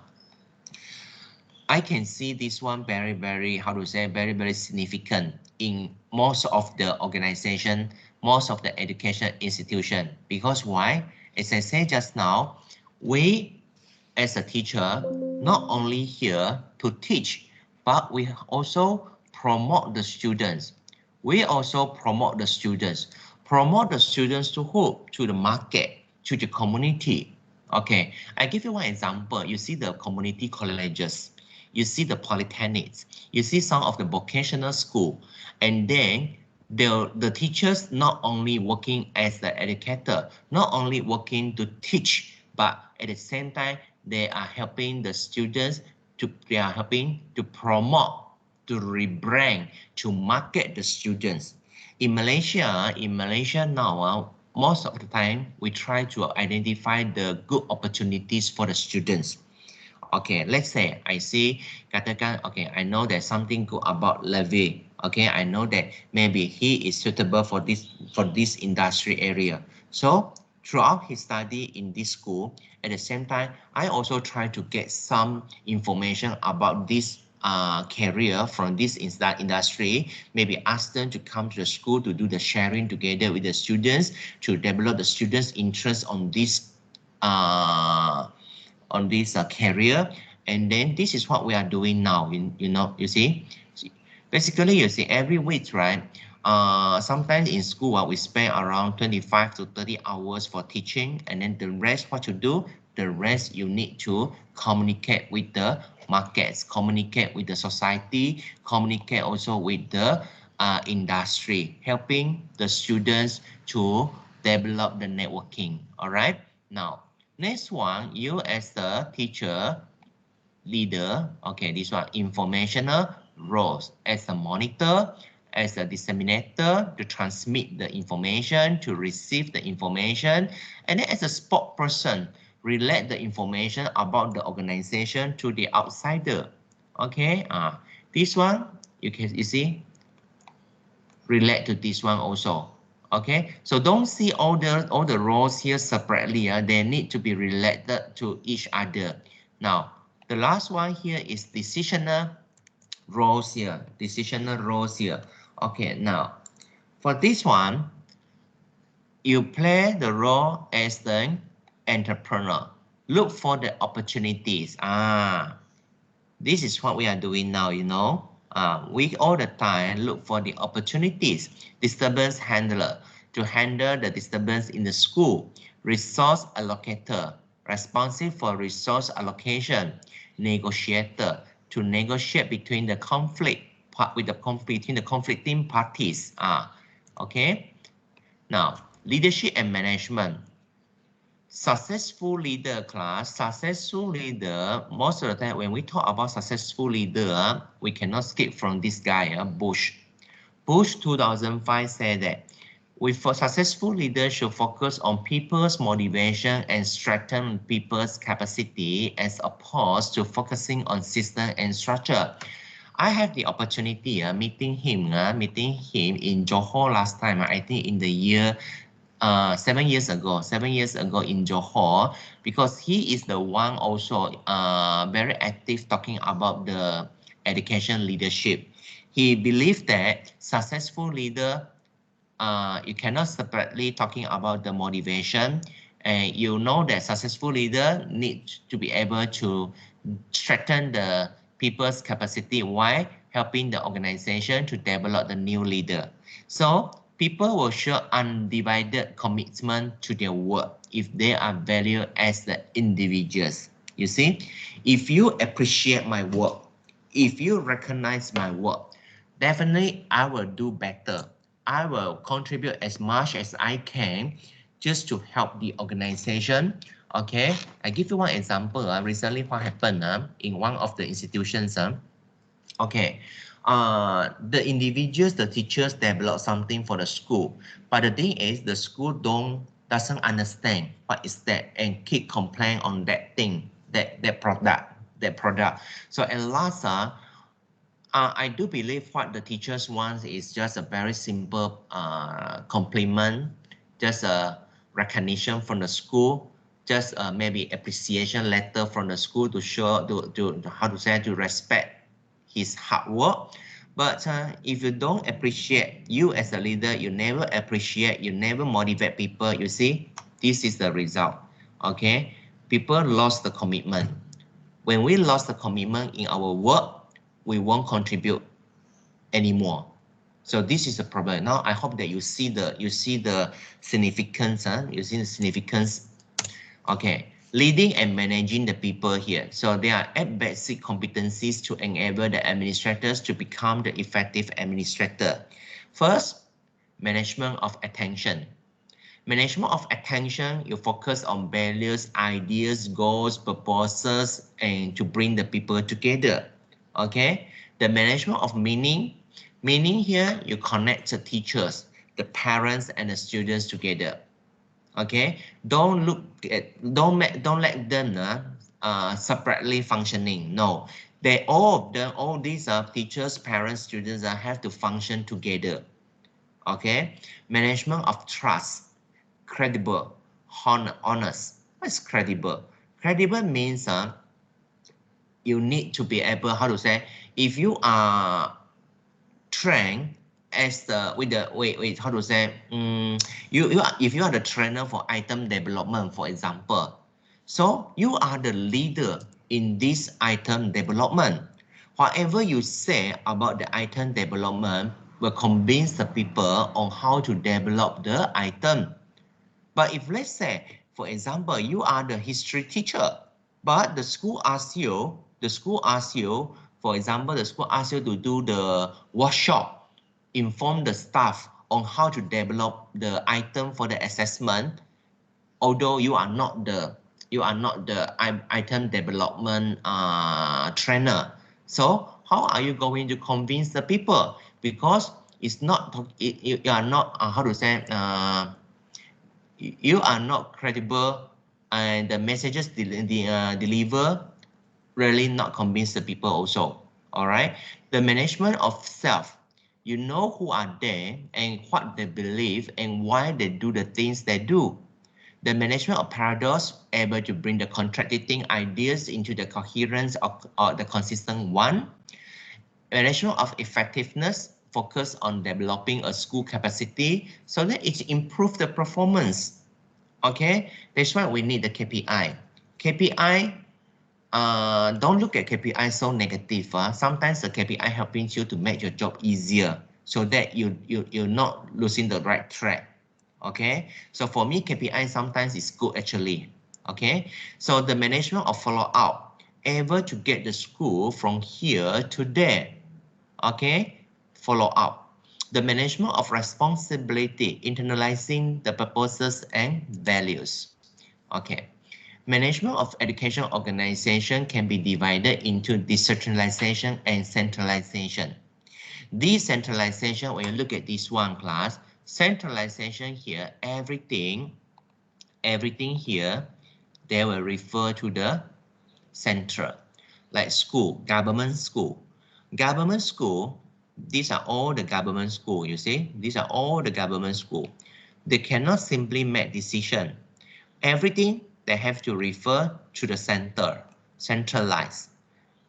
I can see this one very, very, how to say, very, very significant in most of the organization, most of the education institution. Because why? As I said just now, we as a teacher, not only here to teach, but we also promote the students. We also promote the students. Promote the students to who? To the market, to the community. Okay, I give you one example. You see the community colleges. You see the polytechnics, you see some of the vocational school, and then the teachers not only working as the educator, not only working to teach, but at the same time, they are helping the students they are helping to promote, to rebrand, to market the students. In Malaysia now, most of the time, we try to identify the good opportunities for the students. Okay, let's say I see, katakan, okay, I know there's something good about Levi. Okay, I know that maybe he is suitable for this industry area. So throughout his study in this school, at the same time, I also try to get some information about this career from this industry. Maybe ask them to come to the school to do the sharing together with the students to develop the students' interest uh, on this career. And then this is what we are doing now. You see, basically, you see, every week, right? Sometimes in school, we spend around 25 to 30 hours for teaching, and then the rest, what you do, the rest you need to communicate with the markets, communicate with the society, communicate also with the industry, helping the students to develop the networking. All right. Now, next one, you as the teacher, leader, okay, this one, informational roles as a monitor, as a disseminator to transmit the information, to receive the information, and then as a spokesperson, relate the information about the organization to the outsider. Okay, this one, you see, relate to this one also. Okay, so don't see all the roles here separately. They need to be related to each other. Now, the last one here is decisional roles here. Decisional roles here. Okay, now for this one, you play the role as the entrepreneur. Look for the opportunities. This is what we are doing now, we all the time look for the opportunities. Disturbance handler, to handle the disturbance in the school. Resource allocator, responsive for resource allocation. Negotiator, to negotiate between the conflict, between the conflicting parties. Okay. Now, leadership and management. Successful leader class, successful leader, most of the time when we talk about successful leader, we cannot skip from this guy, Bush. Bush 2005 said that for successful leaders should focus on people's motivation and strengthen people's capacity as opposed to focusing on system and structure. I have the opportunity meeting him in Johor last time. I think in the year 7 years ago, in Johor, because he is the one also very active talking about the education leadership. He believed that successful leader, you cannot separately talking about the motivation, and you know that successful leader need to be able to strengthen the people's capacity while helping the organization to develop the new leader. So people will show undivided commitment to their work if they are valued as the individuals. You see, if you appreciate my work, if you recognize my work, definitely I will do better. I will contribute as much as I can just to help the organization. Okay, I give you one example. Recently, what happened in one of the institutions. Okay, the individuals, the teachers develop something for the school, but the thing is, the school doesn't understand what is that and keep complaining on that thing, that product. So at last, I do believe what the teachers want is just a very simple compliment, just a recognition from the school, just maybe appreciation letter from the school to show to how to say, to respect his hard work. But if you don't appreciate, you as a leader, you never appreciate, you never motivate people, you see, this is the result. Okay, people lost the commitment. When we lost the commitment in our work, we won't contribute anymore. So this is the problem. Now I hope that you see the significance. You see the significance. Okay, leading and managing the people here. So there are 8 basic competencies to enable the administrators to become the effective administrator. First, management of attention. Management of attention, you focus on values, ideas, goals, purposes, and to bring the people together. Okay, the management of meaning. Meaning here, you connect the teachers, the parents, and the students together. Okay, don't let them separately functioning. No, they all of them, all these teachers, parents, students have to function together. Okay, management of trust, credible, honest. What's credible? Credible means you need to be able, how to say, if you are trained as the with the wait how to say, you are, if you are the trainer for item development, for example, so you are the leader in this item development. Whatever you say about the item development will convince the people on how to develop the item. But if let's say, for example, you are the history teacher, but the school asks you, for example, the school asks you to do the workshop, inform the staff on how to develop the item for the assessment, although you are not the item development trainer. So how are you going to convince the people? Because it's not, you are not, how to say, you are not credible, and the messages deliver really not convince the people also. All right, the management of self, you know who are there and what they believe and why they do the things they do. The management of paradox, able to bring the contradicting ideas into the coherence of the consistent one. Management of effectiveness, focus on developing a school capacity so that it improve the performance. Okay, that's why we need the KPI. KPI, don't look at KPI so negative. Sometimes the KPI helping you to make your job easier so that you're not losing the right track. Okay, so for me, KPI sometimes is good actually. Okay, so the management of follow-up, able to get the school from here to there. Okay, follow up. The management of responsibility, internalizing the purposes and values. Okay, management of education organization can be divided into decentralization and centralization. Decentralization, when you look at this one class, centralization here, everything here, they will refer to the central, like school, government school. Government school, these are all the government school, you see? These are all the government school. They cannot simply make decision. Everything they have to refer to the center, centralized.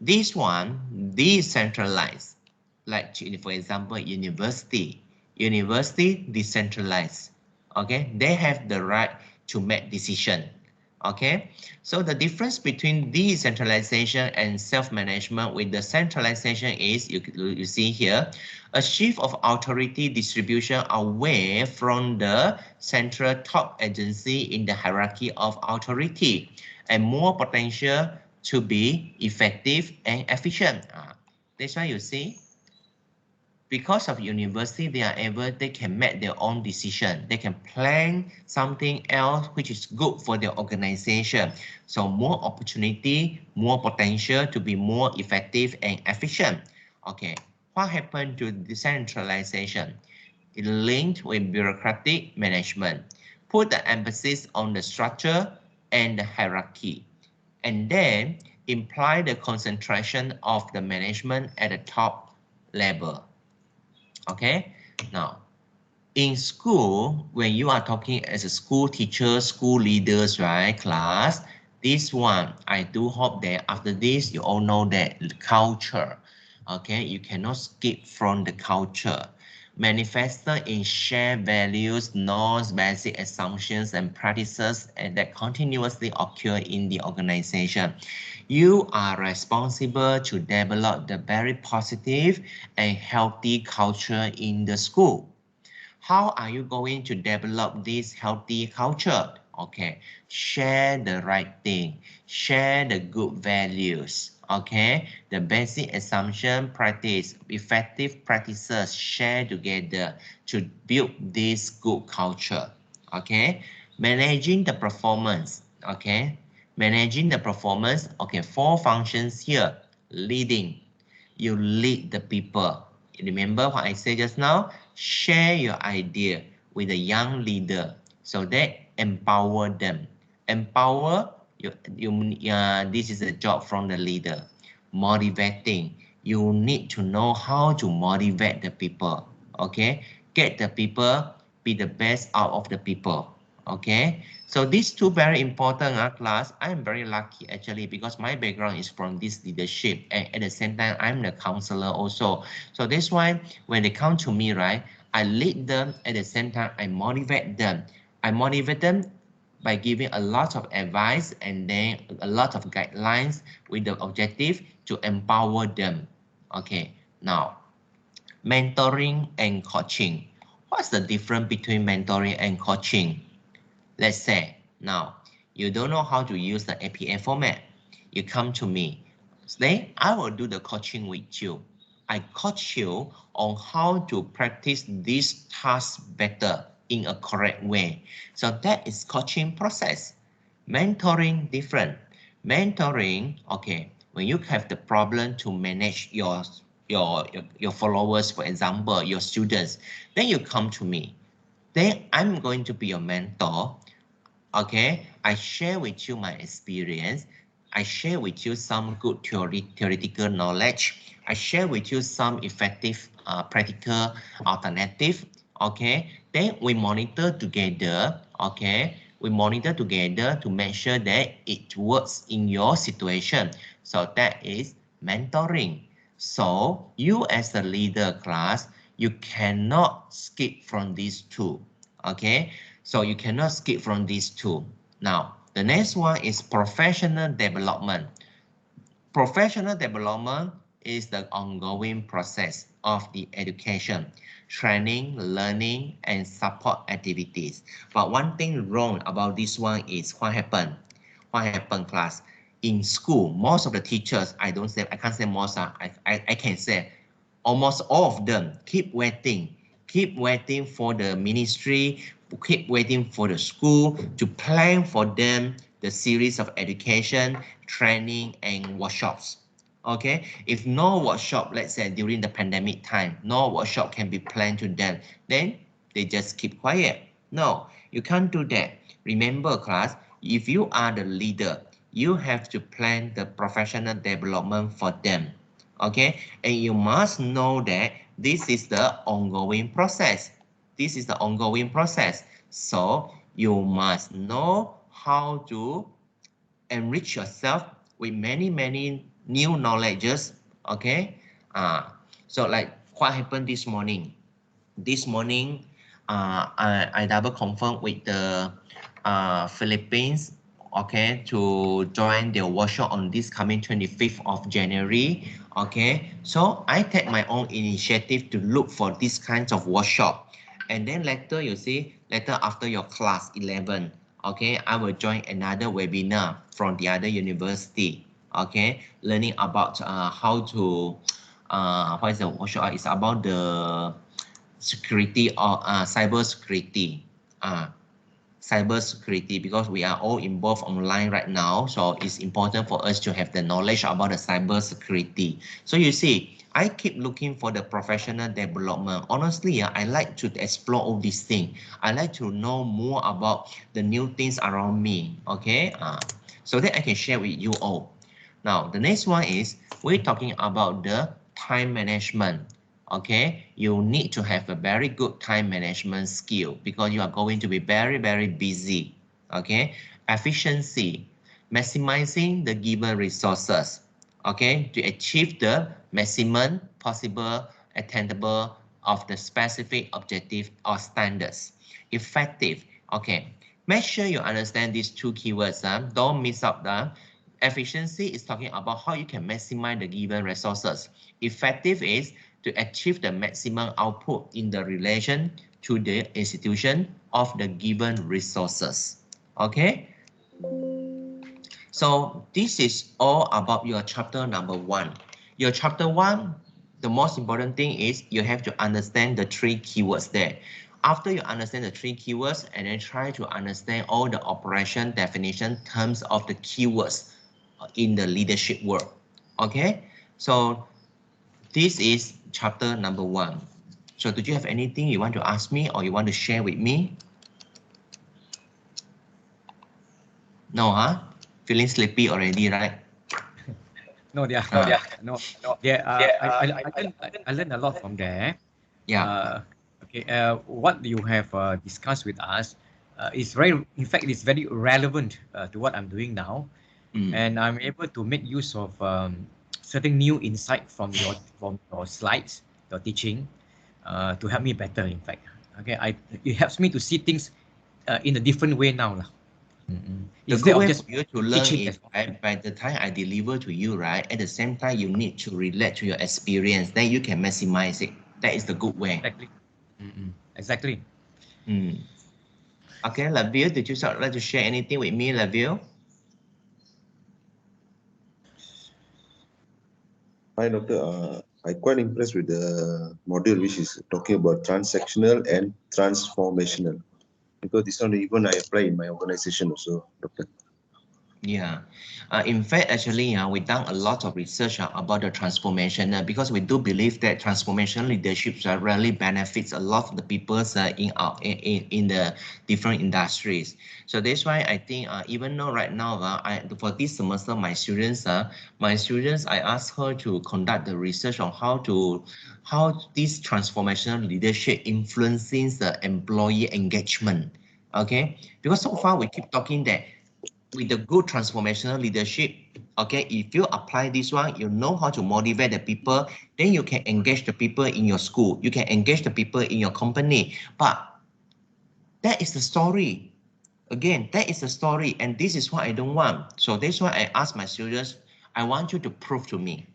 This one, decentralized. Like for example, university decentralized. Okay, they have the right to make decision. Okay, so the difference between decentralization and self-management with the centralization is, you see here, a shift of authority distribution away from the central top agency in the hierarchy of authority, and more potential to be effective and efficient. That's why you see, because of university, they can make their own decision. They can plan something else which is good for their organization. So more opportunity, more potential to be more effective and efficient. Okay, what happened to decentralization? It linked with bureaucratic management. Put the emphasis on the structure and the hierarchy, and then imply the concentration of the management at the top level. Okay, now in school, when you are talking as a school teacher, school leaders, right, class, this one, I do hope that after this, you all know that the culture, okay, you cannot skip from the culture. Manifested in shared values, norms, basic assumptions, and practices and that continuously occur in the organization. You are responsible to develop the very positive and healthy culture in the school. How are you going to develop this healthy culture? Okay, share the right thing, share the good values. Okay, the basic assumption, practice, effective practices, share together to build this good culture. Okay, managing the performance. Okay, managing the performance. Okay, 4 functions here. Leading, you lead the people. Remember what I said just now? Share your idea with a young leader so that empower them. Empower This is a job from the leader. Motivating. You need to know how to motivate the people. Okay, get the people, be the best out of the people. Okay, so these two very important class. I am very lucky actually because my background is from this leadership, and at the same time I'm the counselor also. So that's why when they come to me, right, I lead them, at the same time I motivate them. I motivate them by giving a lot of advice and then a lot of guidelines with the objective to empower them. Okay, now mentoring and coaching. What's the difference between mentoring and coaching? Let's say now you don't know how to use the APA format. You come to me. Then I will do the coaching with you. I coach you on how to practice this task better in a correct way. So that is coaching process. Mentoring different. Mentoring, okay, when you have the problem to manage your followers, for example, your students, then you come to me. Then I'm going to be your mentor. Okay, I share with you my experience. I share with you some good theoretical knowledge. I share with you some effective practical alternative. Okay, then we monitor together. Okay, we monitor together to make sure that it works in your situation. So that is mentoring. So you as a leader class, you cannot skip from these two. Okay, so you cannot skip from these two. Now, the next one is professional development. Professional development is the ongoing process of the education, training, learning, and support activities. But one thing wrong about this one is what happened? What happened, class? In school, most of the teachers, I can't say most, I can say almost all of them keep waiting for the ministry, keep waiting for the school to plan for them the series of education, training, and workshops. Okay, if no workshop, let's say during the pandemic time, no workshop can be planned to them, then they just keep quiet. No, you can't do that. Remember, class, if you are the leader, you have to plan the professional development for them. Okay, and you must know that this is the ongoing process. This is the ongoing process. So you must know how to enrich yourself with many new knowledges. Okay, so like what happened this morning. This morning, I double confirmed with the Philippines, okay, to join their workshop on this coming 25th of January. Okay, so I take my own initiative to look for this kinds of workshop. And then later, you see, later after your class 11, okay, I will join another webinar from the other university, okay, learning about how to, what is the workshop? It's about the security or cyber security. Cyber security, because we are all involved online right now, so it's important for us to have the knowledge about the cyber security. So you see, I keep looking for the professional development. Honestly, I like to explore all these things. I like to know more about the new things around me. Okay, so that I can share with you all. Now the next one is we're talking about the time management. Okay, you need to have a very good time management skill because you are going to be very busy. Okay, efficiency, maximizing the given resources, okay, to achieve the maximum possible attainable of the specific objective or standards. Effective, okay, make sure you understand these two keywords. Don't miss out the efficiency is talking about how you can maximize the given resources. Effective is to achieve the maximum output in the relation to the institution of the given resources. Okay, so this is all about your chapter number 1. Your chapter 1, the most important thing is you have to understand the 3 keywords there. After you understand the 3 keywords, and then try to understand all the operation definition terms of the keywords in the leadership work. Okay, so this is chapter number 1. So do you have anything you want to ask me or you want to share with me? No, huh? Feeling sleepy already, right? No, they are no. They I learned a lot from there. Yeah. Okay. What you have discussed with us is in fact, it's very relevant to what I'm doing now, and I'm able to make use of certain new insight from your slides, your teaching, to help me better. In fact, okay, it helps me to see things in a different way now, lah. The Instead good of way for just you to learn teaching. is, right, by the time I deliver to you, right, at the same time you need to relate to your experience, then you can maximize it. That is the good way. Exactly. Exactly. Okay, Laville, did you like to share anything with me, Laville? Hi, Doctor. I'm quite impressed with the module which is talking about transactional and transformational, because this one even I apply in my organization also, Doctor. Yeah, in fact, actually, we done a lot of research about the transformation because we do believe that transformational leadership really benefits a lot of the people in the different industries. So that's why I think even though right now, for this semester, my students, I asked her to conduct the research on how this transformational leadership influences the employee engagement. Okay, because so far we keep talking that with the good transformational leadership, okay, if you apply this one, you know how to motivate the people, then you can engage the people in your school, you can engage the people in your company. But that is the story. Again, that is the story, and this is what I don't want. So that's why I ask my students, I want you to prove to me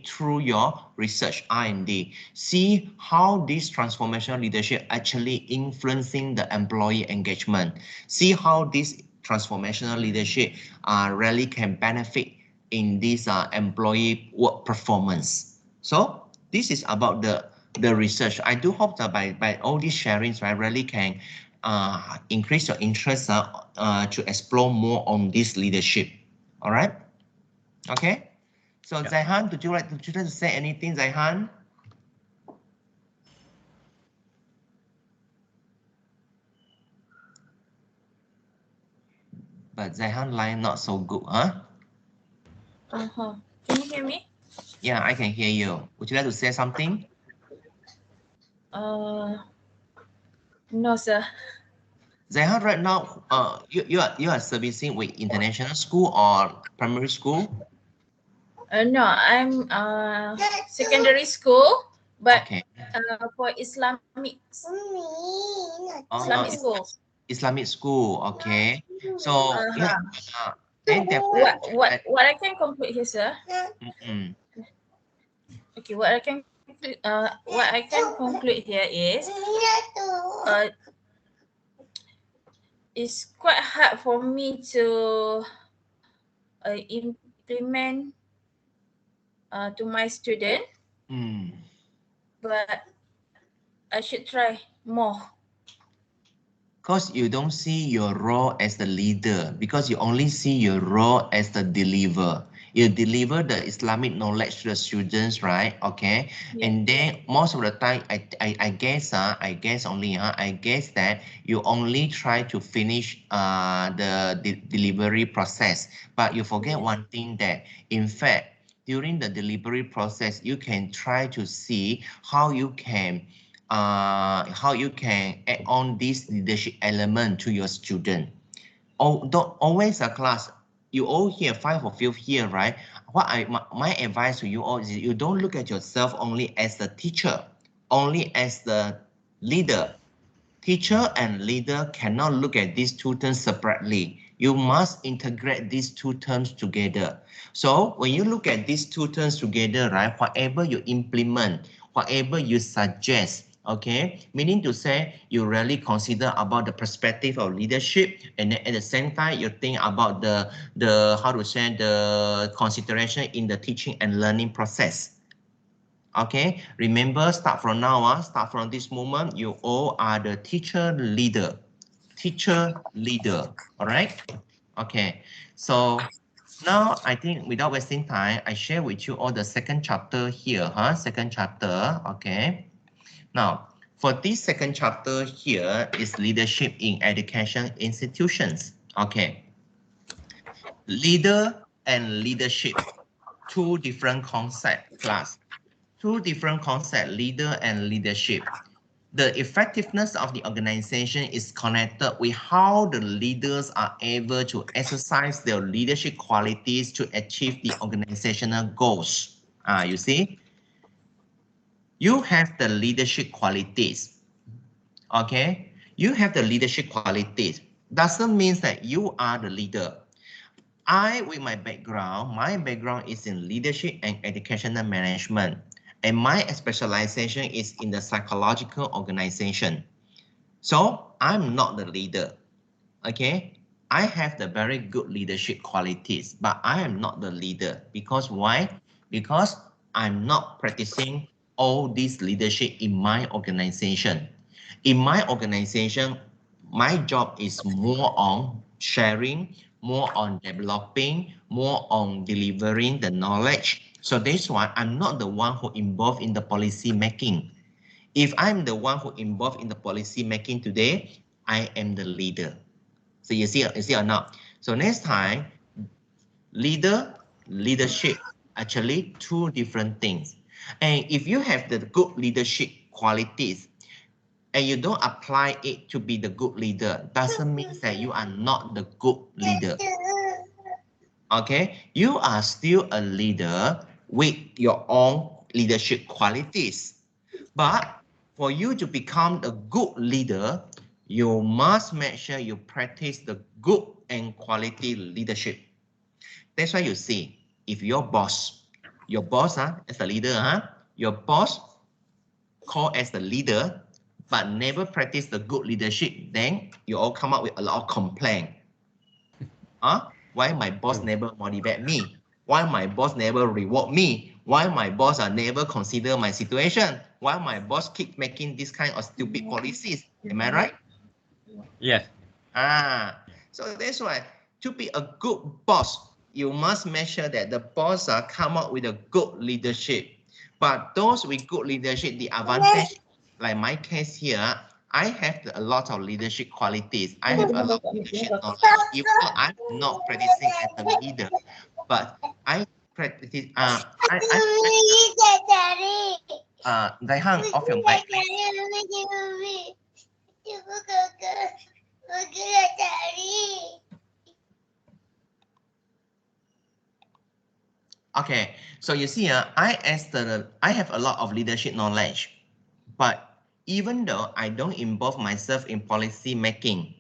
through your research R&D. See how this transformational leadership actually influencing the employee engagement. See how this transformational leadership really can benefit in this employee work performance. So this is about the research. I do hope that by all these sharings, I really can increase your interest to explore more on this leadership. All right. Okay. So Yeah. Zaihan, would you like to say anything, Zaihan? But Zaihan line not so good, huh? Can you hear me? Yeah, I can hear you. Would you like to say something? No, sir. Zaihan, right now, you are servicing with international school or primary school? No, I'm secondary school, but Okay. for Islamic school. Islamic school. Okay. So yeah. Then What I can conclude here, sir? Okay, what I can conclude here is it's quite hard for me to implement to my student, but I should try more. Because you don't see your role as the leader, because you only see your role as the deliver. You deliver the Islamic knowledge to the students, right? Okay. Yeah. And then most of the time, I guess that you only try to finish the delivery process, but you forget one thing, that in fact, during the delivery process, you can try to see how you can add on this leadership element to your student. Don't always a class. You all here, 5 of you here, right? My advice to you all is you don't look at yourself only as the teacher, only as the leader. Teacher and leader cannot look at these two terms separately. You must integrate these two terms together. So when you look at these two terms together, right, whatever you implement, whatever you suggest, okay, meaning to say you really consider about the perspective of leadership, and then at the same time you think about the consideration in the teaching and learning process. Okay, remember, start from now, start from this moment, you all are the teacher leader, all right? Okay, so now I think without wasting time, I share with you all the second chapter here, second chapter, okay? Now, for this second chapter here is leadership in education institutions, okay? leader and leadership, two different concept class. Two different concepts, leader and leadership. The effectiveness of the organization is connected with how the leaders are able to exercise their leadership qualities to achieve the organizational goals. You see, you have the leadership qualities. Okay, you have the leadership qualities. Doesn't mean that you are the leader. With my background is in leadership and educational management. And my specialization is in the psychological organization. So I'm not the leader. Okay, I have the very good leadership qualities, but I am not the leader. Because why? Because I'm not practicing all this leadership in my organization. In my organization, my job is more on sharing, more on developing, more on delivering the knowledge. So that's why I'm not the one who involved in the policy making. If I'm the one who involved in the policy making today, I am the leader. So you see or not? So next time, leadership, actually two different things. And if you have the good leadership qualities and you don't apply it to be the good leader, doesn't mean that you are not the good leader. Okay, you are still a leader with your own leadership qualities. But for you to become a good leader, you must make sure you practice the good and quality leadership. That's why you see, if your boss as a leader, your boss called as the leader, but never practice the good leadership, then you all come up with a lot of complaint. Why my boss never motivate me? Why my boss never reward me? Why my boss never consider my situation? Why my boss keep making this kind of stupid policies? Am I right? Yes. So that's why to be a good boss, you must make sure that the boss come up with a good leadership. But those with good leadership, the advantage, like my case here, I have a lot of leadership qualities. I have a lot of leadership knowledge. Even though I'm not practicing as a leader, but I practice. Daihan, off your mic. Okay, so you see, I have a lot of leadership knowledge, but even though I don't involve myself in policy making,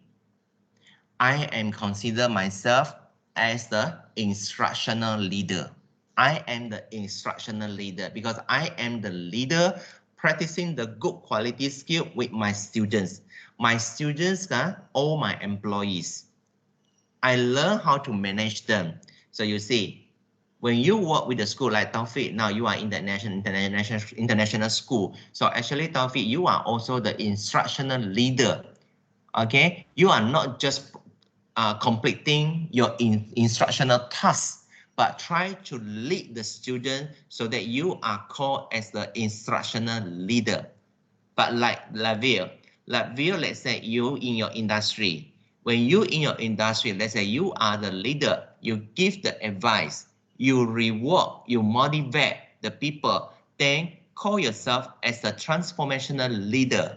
I am consider myself as the instructional leader. I am the instructional leader because I am the leader practicing the good quality skill with my students. My students are all my employees. I learn how to manage them. So you see, when you work with the school like Taufik, now you are in the international school. So actually, Taufik, you are also the instructional leader. Okay, you are not just completing your instructional tasks, but try to lead the student so that you are called as the instructional leader. But like Laville, let's say you in your industry. When you in your industry, let's say you are the leader, you give the advice, you reward, you motivate the people, then call yourself as a transformational leader.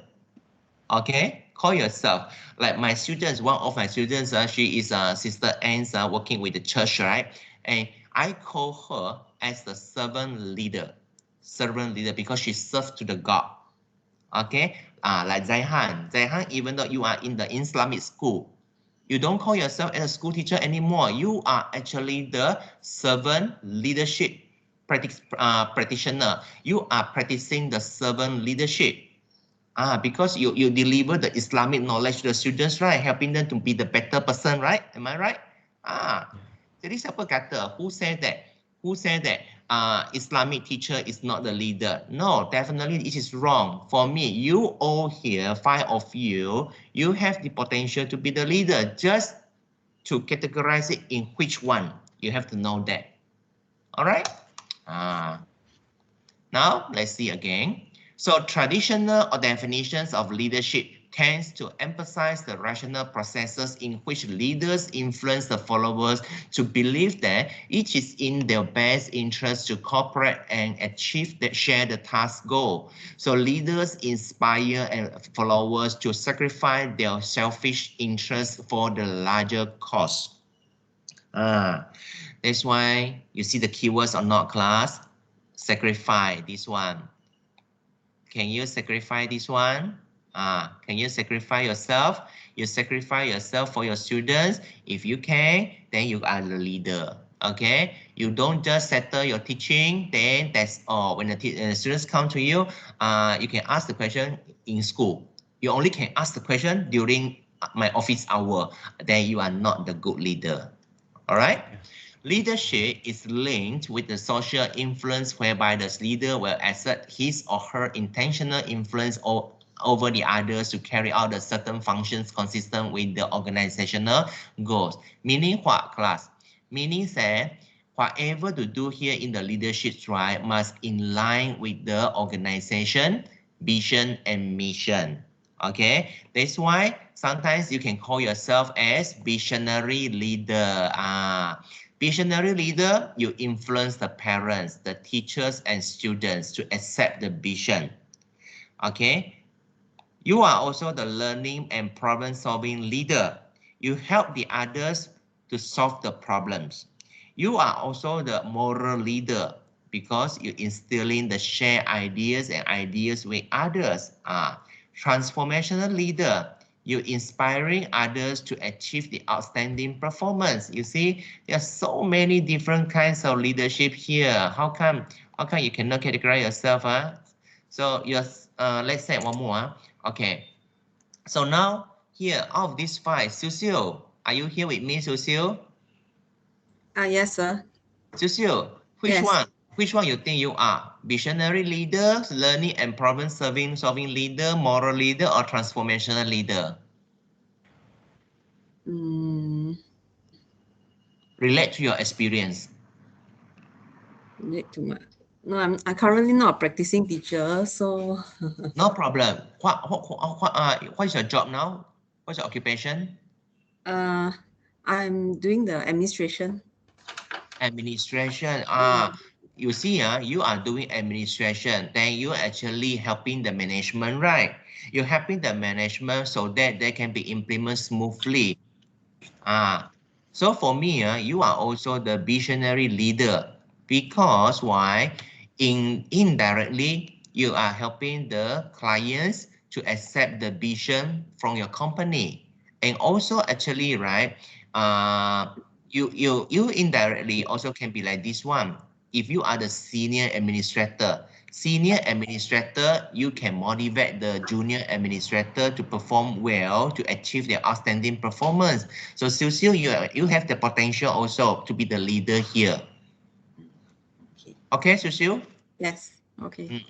Okay, call yourself. Like my students, one of my students, she is Sister Anne's working with the church, right? And I call her as the servant leader because she serves to the God. Okay, like Zaihan, even though you are in the Islamic school, you don't call yourself as a school teacher anymore. You are actually the servant leadership practitioner. You are practicing the servant leadership. Because you deliver the Islamic knowledge to the students, right? Helping them to be the better person, right? Am I right? Jadi siapa kata? Who said that? Who said that Islamic teacher is not the leader? No, definitely it is wrong. For me, you all here, 5 of you, you have the potential to be the leader. Just to categorize it in which one, you have to know that. All right? Now, let's see again. So traditional or definitions of leadership tends to emphasize the rational processes in which leaders influence the followers to believe that each is in their best interest to cooperate and achieve the share the task goal. So leaders inspire and followers to sacrifice their selfish interests for the larger cause. That's why you see the keywords or not, class. Sacrifice this one. Can you sacrifice this one? Can you sacrifice yourself? You sacrifice yourself for your students. If you can, then you are the leader. Okay, you don't just settle your teaching, then that's all. When the students come to you, you can ask the question in school. You only can ask the question during my office hour. Then you are not the good leader. All right. Yeah. Leadership is linked with the social influence whereby the leader will exert his or her intentional influence over the others to carry out the certain functions consistent with the organizational goals. Meaning what, class? Meaning that whatever to do here in the leadership right must in line with the organization, vision, and mission. Okay, that's why sometimes you can call yourself as visionary leader. Visionary leader, you influence the parents, the teachers, and students to accept the vision. Okay, you are also the learning and problem-solving leader. You help the others to solve the problems. You are also the moral leader because you instilling the shared ideas and ideas with others. Transformational leader, you inspiring others to achieve the outstanding performance. You see, there are so many different kinds of leadership here. How come you cannot categorize yourself? So let's say one more. Okay. So now here, out of these five, Susil, are you here with me, Susil? Yes, sir. Susil, which one you think you are? Visionary leader, learning and problem solving leader, moral leader, or transformational leader? Relate to your experience. Relate to my. No, I'm currently not a practicing teacher, so. No problem. What is your job now? What's your occupation? I'm doing the administration. Administration. You see, you are doing administration, then you're actually helping the management, right? You're helping the management so that they can be implemented smoothly. So for me, you are also the visionary leader because why? Indirectly, you are helping the clients to accept the vision from your company, and also actually, right? You indirectly also can be like this one. If you are the senior administrator, you can motivate the junior administrator to perform well to achieve their outstanding performance. So Susil, you have the potential also to be the leader here. Okay, Susil? Yes. Okay.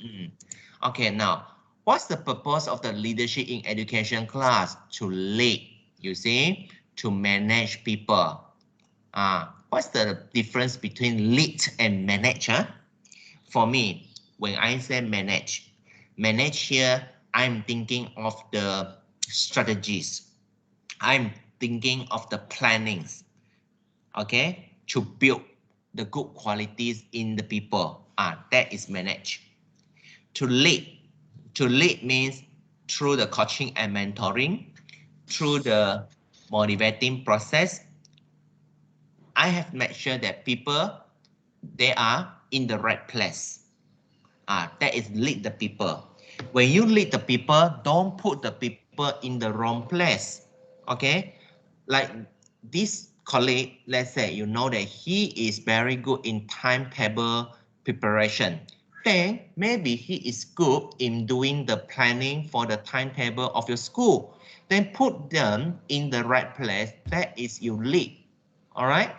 Okay, now, what's the purpose of the leadership in education class? To lead, you see, to manage people. What's the difference between lead and manage? For me, when I say manage here, I'm thinking of the strategies. I'm thinking of the plannings, okay, to build the good qualities in the people. That is manage. To lead means through the coaching and mentoring, through the motivating process, I have made sure that people, they are in the right place. That is lead the people. When you lead the people, don't put the people in the wrong place. Okay, like this colleague, let's say you know that he is very good in timetable preparation. Then maybe he is good in doing the planning for the timetable of your school. Then put them in the right place. That is your lead. All right.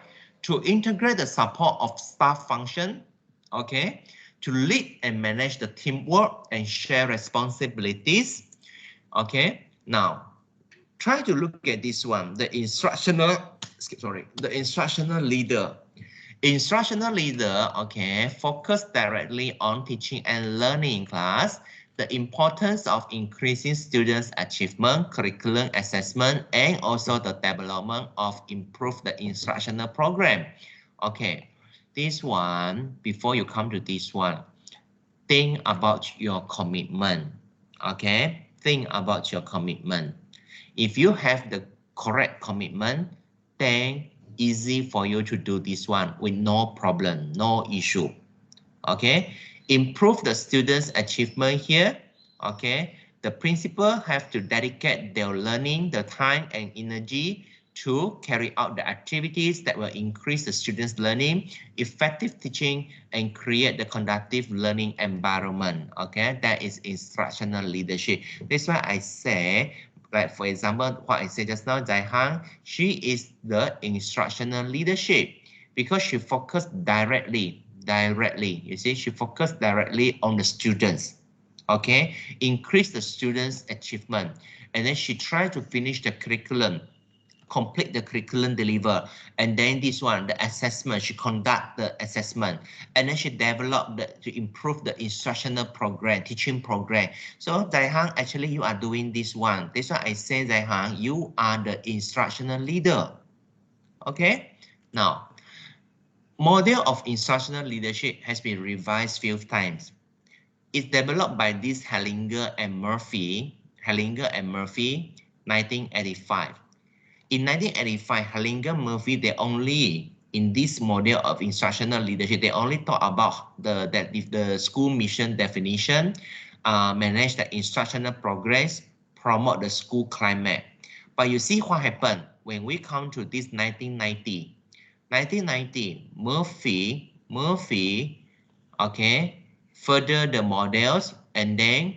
To integrate the support of staff function. Okay. To lead and manage the teamwork and share responsibilities. Okay. Now, try to look at this one, the instructional leader. Instructional leader, okay, focus directly on teaching and learning in class, the importance of increasing students' achievement, curriculum assessment, and also the development of improve the instructional program. Okay, this one, before you come to this one, think about your commitment. Okay, think about your commitment. If you have the correct commitment, then easy for you to do this one with no problem, no issue. Okay, improve the students' achievement here. Okay, the principal have to dedicate their learning, the time and energy to carry out the activities that will increase the students' learning, effective teaching, and create the conducive learning environment. Okay, that is instructional leadership. That's why I say, like for example, what I said just now, Jai Hang, she is the instructional leadership because she focused directly, you see, she focused directly on the students. Okay, increase the students' achievement, and then she tried to finish the curriculum, complete the curriculum deliver, and then this one, the assessment, she conduct the assessment, and then she developed to improve the instructional program, teaching program. So Jai Hang, actually you are doing this one. That's why I say, Jai Hang, you are the instructional leader. Okay, now model of instructional leadership has been revised few times. It's developed by this Hellinger and Murphy, 1985. In 1985, Hellinger, Murphy, they only, in this model of instructional leadership, they only talk about the school mission definition, manage the instructional progress, promote the school climate. But you see what happened when we come to this 1990. 1990, Murphy, okay, further the models, and then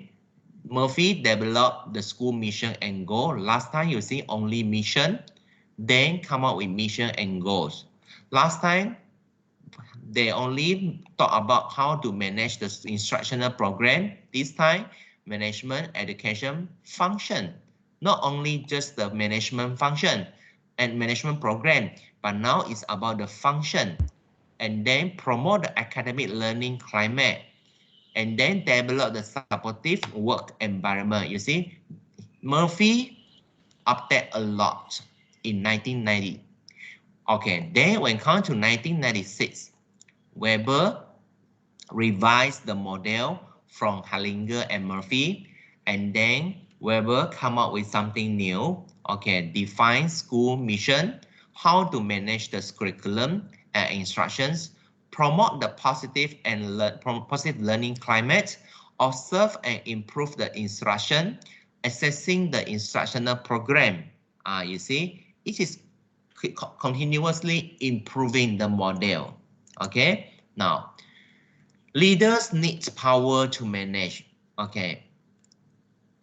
Murphy developed the school mission and goal. Last time you see only mission, then come up with mission and goals. Last time, they only talk about how to manage the instructional program. This time, management, education, function. Not only just the management function and management program, but now it's about the function. And then promote the academic learning climate. And then develop the supportive work environment. You see, Murphy updated a lot in 1990. Okay, then when it comes to 1996, Weber revised the model from Hellinger and Murphy, and then Weber come up with something new. Okay, define school mission, how to manage the curriculum and instructions, promote the positive and positive learning climate, observe and improve the instruction, assessing the instructional program. You see, it is continuously improving the model. Okay, now leaders need power to manage. Okay,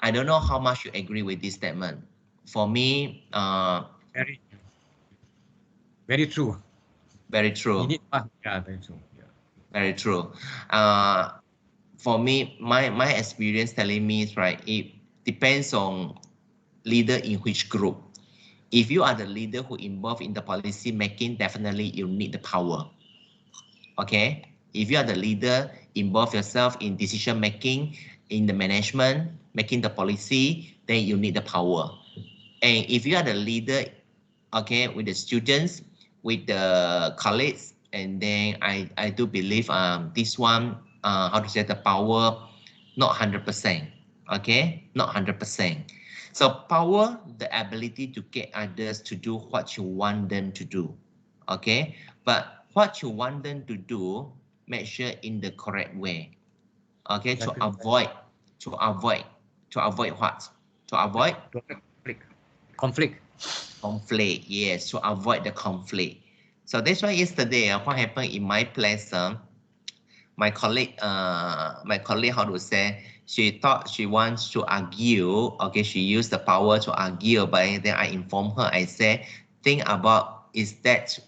I don't know how much you agree with this statement. For me, very true. Very true. Yeah, very true. Yeah. Very true. For me, my experience telling me is right. It depends on leader in which group. If you are the leader who involved in the policy making, definitely you need the power. Okay. If you are the leader, involve yourself in decision making, in the management, making the policy, then you need the power. And if you are the leader, okay, with the students, with the colleagues, and then I do believe this one, how to say, the power, not 100%, okay, not 100%. So power, the ability to get others to do what you want them to do, okay, but what you want them to do, make sure in the correct way, okay, to avoid what? To avoid conflict, yes, to avoid the conflict. So that's why yesterday, what happened in my place, my colleague, how to say, she thought she wants to argue, okay, she used the power to argue, but then I informed her, I said, think about, is that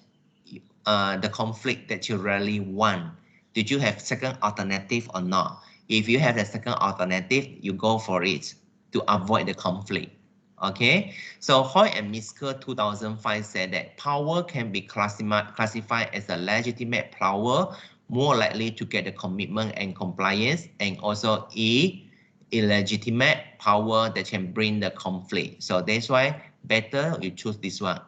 the conflict that you really want? Did you have second alternative or not? If you have a second alternative, you go for it to avoid the conflict. Okay, so Hoy and Misker 2005 said that power can be classified as a legitimate power, more likely to get the commitment and compliance, and also E, illegitimate power that can bring the conflict. So that's why better you choose this one.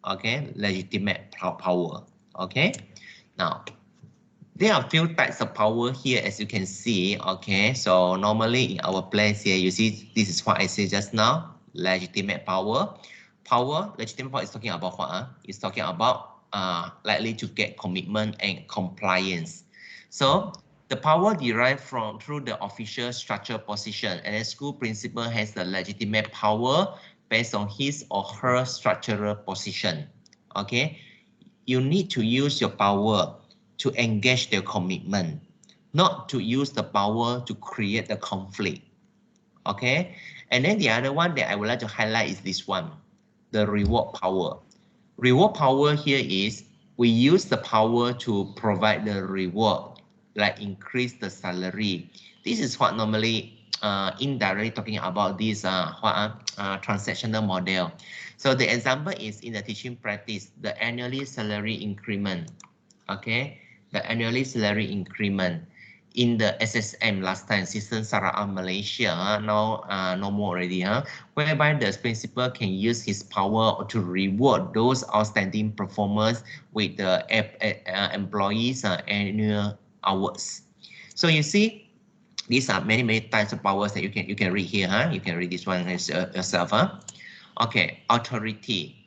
Okay, legitimate power. Okay, now there are a few types of power here, as you can see. Okay, so normally in our place here, you see this is what I said just now, legitimate power. Legitimate power is talking about what? It's talking about likely to get commitment and compliance. So the power derived through the official structure position, and the school principal has the legitimate power based on his or her structural position. Okay, you need to use your power to engage their commitment, not to use the power to create the conflict. Okay, and then the other one that I would like to highlight is this one, the reward power. Reward power here is we use the power to provide the reward, like increase the salary. This is what normally indirectly talking about this transactional model. So the example is in the teaching practice, the annually salary increment. Okay, the annually salary increment in the SSM last time, System Saraan Malaysia, now no more already, whereby the principal can use his power to reward those outstanding performers with the employees' annual awards. So you see, these are many types of powers that you can read here. You can read this one yourself. Okay, authority.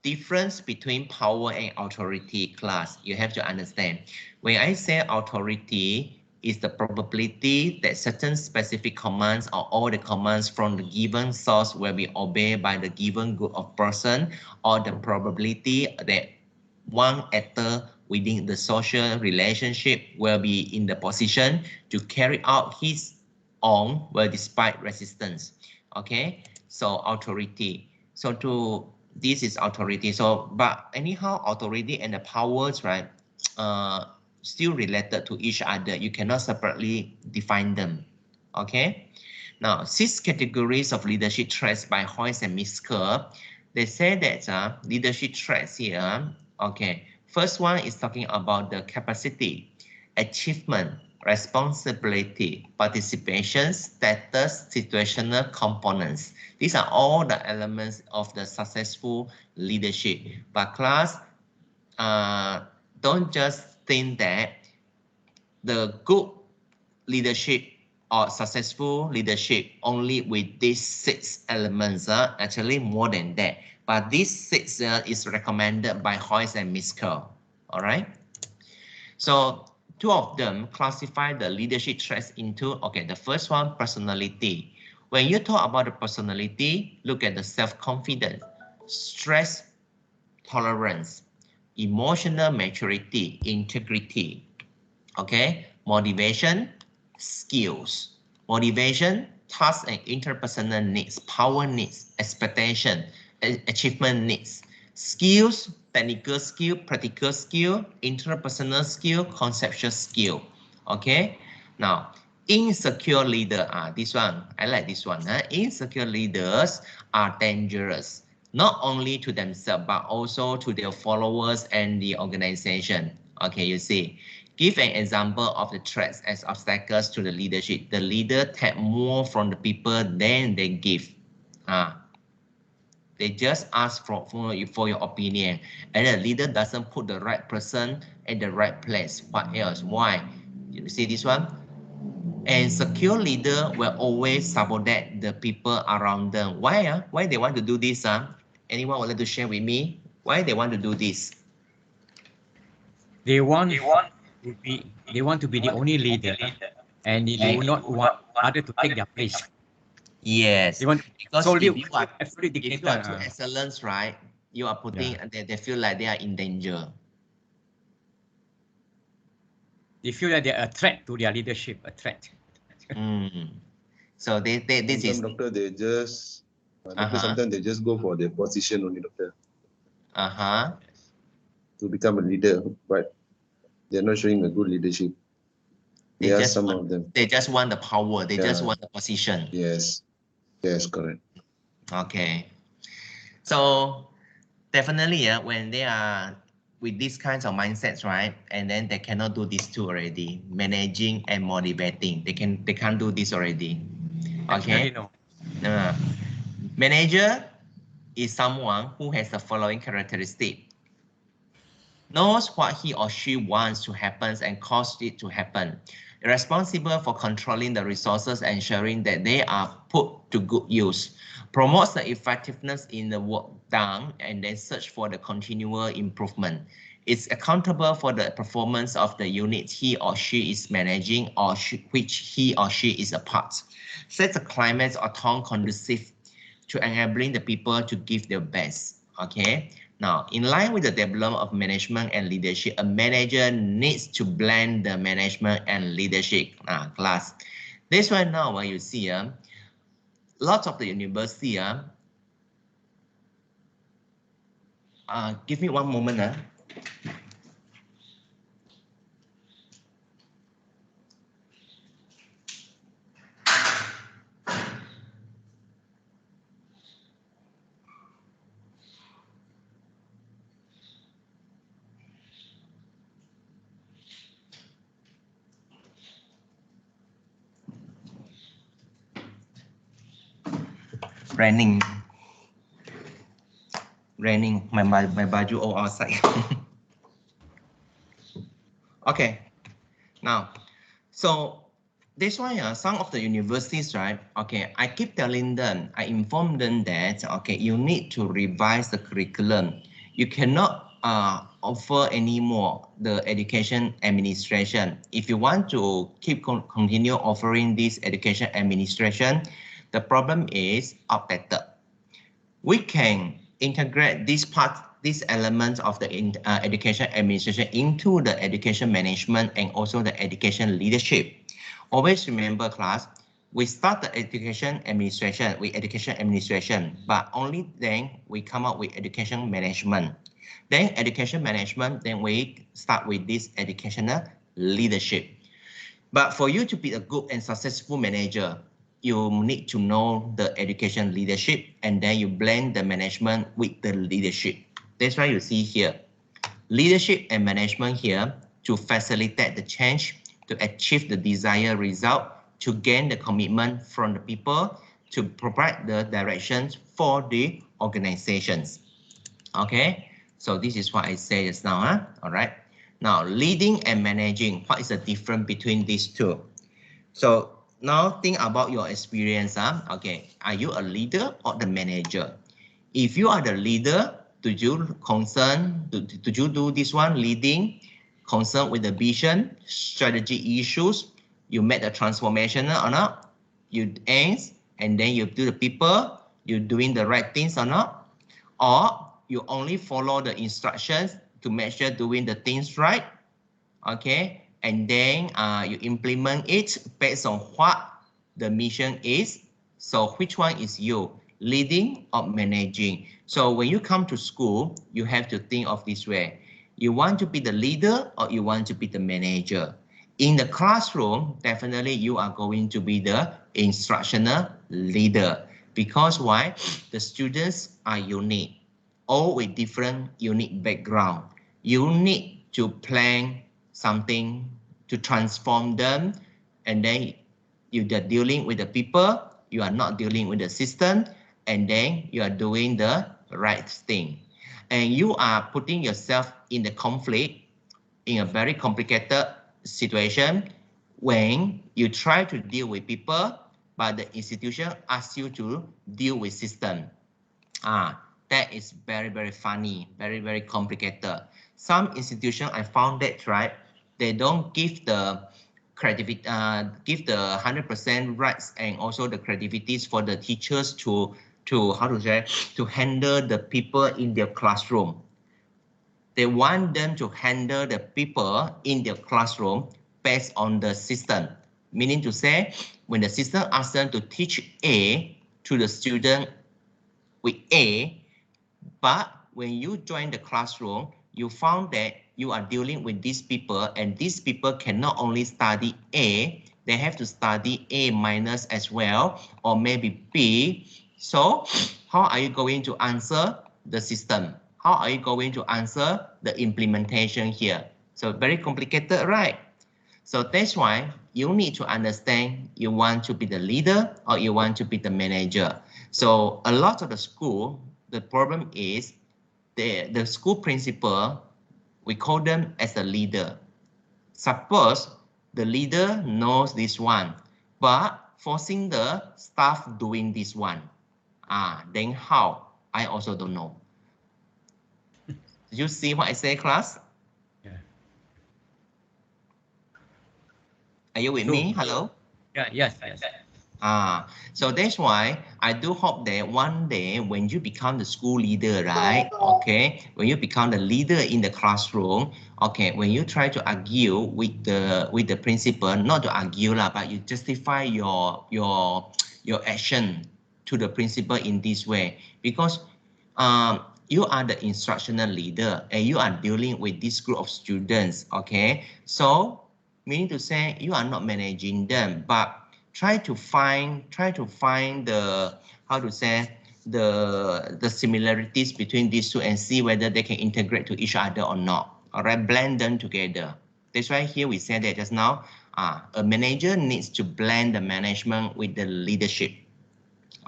Difference between power and authority class, you have to understand. When I say authority, is the probability that certain specific commands or all the commands from the given source will be obeyed by the given group of person, or the probability that one actor within the social relationship will be in the position to carry out his own well despite resistance. Okay, so authority. So this is authority. So but anyhow, authority and the powers, right, still related to each other. You cannot separately define them. Okay, now 6 categories of leadership traits by Hoyce and Misker. They say that leadership traits here. Okay, first one is talking about the capacity, achievement, responsibility, participation, status, situational components. These are all the elements of the successful leadership. But class, don't just think that the good leadership or successful leadership only with these 6 elements. Actually more than that. But these 6 is recommended by Hoyce and Misker. All right. So 2 of them classify the leadership traits into, okay, the first one, personality. When you talk about the personality, look at the self-confidence, stress tolerance, emotional maturity, integrity, okay, motivation, skills, motivation, task and interpersonal needs, power needs, expectation, achievement needs, skills, technical skill, practical skill, interpersonal skill, conceptual skill. Okay, now insecure leader, this one, I like this one. Insecure leaders are dangerous, not only to themselves, but also to their followers and the organization. Okay, you see, give an example of the threats as obstacles to the leadership. The leader take more from the people than they give. They just ask for your opinion, and the leader doesn't put the right person at the right place. What else? Why? You see this one? And secure leader will always sabotage the people around them. Why? Why they want to do this? Anyone would like to share with me? Why they want to do this? They want to be the only leader, and they do not want others to take their place. Yes, They want because solely if you are absolute if you dictator. are to excellence, right? You are putting they feel like they are in danger. They feel that they are a threat to their leadership, a threat. So this is doctor. They just sometimes they just go for their position only, doctor. To become a leader, but they're not showing a good leadership. They are some of them. They just want the power. They just want the position. Yes. Yes, correct. Okay. So definitely, when they are with these kinds of mindsets, right? And then they cannot do these two already, managing and motivating. They can't do this already. Okay. No. Manager is someone who has the following characteristic: knows what he or she wants to happen and cause it to happen, responsible for controlling the resources, ensuring that they are put to good use, promotes the effectiveness in the work done, and then search for the continual improvement. Is accountable for the performance of the unit he or she is managing or which he or she is a part. Sets a climate or tone conducive to enabling the people to give their best. Okay. Now, in line with the development of management and leadership, a manager needs to blend the management and leadership class. This one now, what you see, lots of the university, give me one moment. Raining, my baju all outside. Okay, now, so this why some of the universities, right? Okay, I keep telling them, I inform them that, okay, you need to revise the curriculum. You cannot offer anymore the education administration. If you want to continue offering this education administration, the problem is outdated. We can integrate this part, these elements of the education administration into the education management and also the education leadership. Always remember, class, we start the education administration with education administration, but only then we come up with education management. Then education management, then we start with this educational leadership. But for you to be a good and successful manager, you need to know the education leadership, and then you blend the management with the leadership. That's why you see here, leadership and management here to facilitate the change, to achieve the desired result, to gain the commitment from the people, to provide the directions for the organizations. Okay, so this is what I say just now. All right. Now, leading and managing, what is the difference between these two? So now think about your experience. Okay, are you a leader or the manager? If you are the leader, do you do this one, leading, concerned with the vision, strategy issues, you make the transformation or not? You aims, and then you do the people, you doing the right things or not? Or you only follow the instructions to make sure doing the things right? Okay, and then you implement it based on what the mission is. So which one is you, leading or managing? So when you come to school, you have to think of this way. You want to be the leader or you want to be the manager? In the classroom, definitely you are going to be the instructional leader. Because why? The students are unique, all with different unique background. You need to plan something to transform them, and then you are dealing with the people, you are not dealing with the system, and then you are doing the right thing. And you are putting yourself in the conflict, in a very complicated situation, when you try to deal with people, but the institution asks you to deal with system. That is very, very funny, very, very complicated. Some institutions, I found that, right, they don't give the give the 100% rights and also the creativities for the teachers to how to say, to handle the people in their classroom. They want them to handle the people in their classroom based on the system. Meaning to say, when the system asks them to teach A to the student with A, but when you join the classroom, you found that you are dealing with these people, and these people cannot only study A, they have to study A minus as well, or maybe B. So how are you going to answer the system? how are you going to answer the implementation here? So very complicated, right? So that's why you need to understand you want to be the leader or you want to be the manager. So a lot of the school, the problem is the school principal, we call them as a leader. Suppose the leader knows this one, but forcing the staff doing this one. Then how? I also don't know. Did you see what I say, class? Yeah. Are you with me? Hello? Yeah, yes. So that's why I do hope that one day when you become the school leader, right? Okay, when you become the leader in the classroom, okay, when you try to argue with the principal, not to argue lah, but you justify your action to the principal in this way, because you are the instructional leader and you are dealing with this group of students, okay? So meaning to say you are not managing them, but try to find the, how to say, the similarities between these two and see whether they can integrate to each other or not. All right, blend them together. That's why here we said that just now, a manager needs to blend the management with the leadership.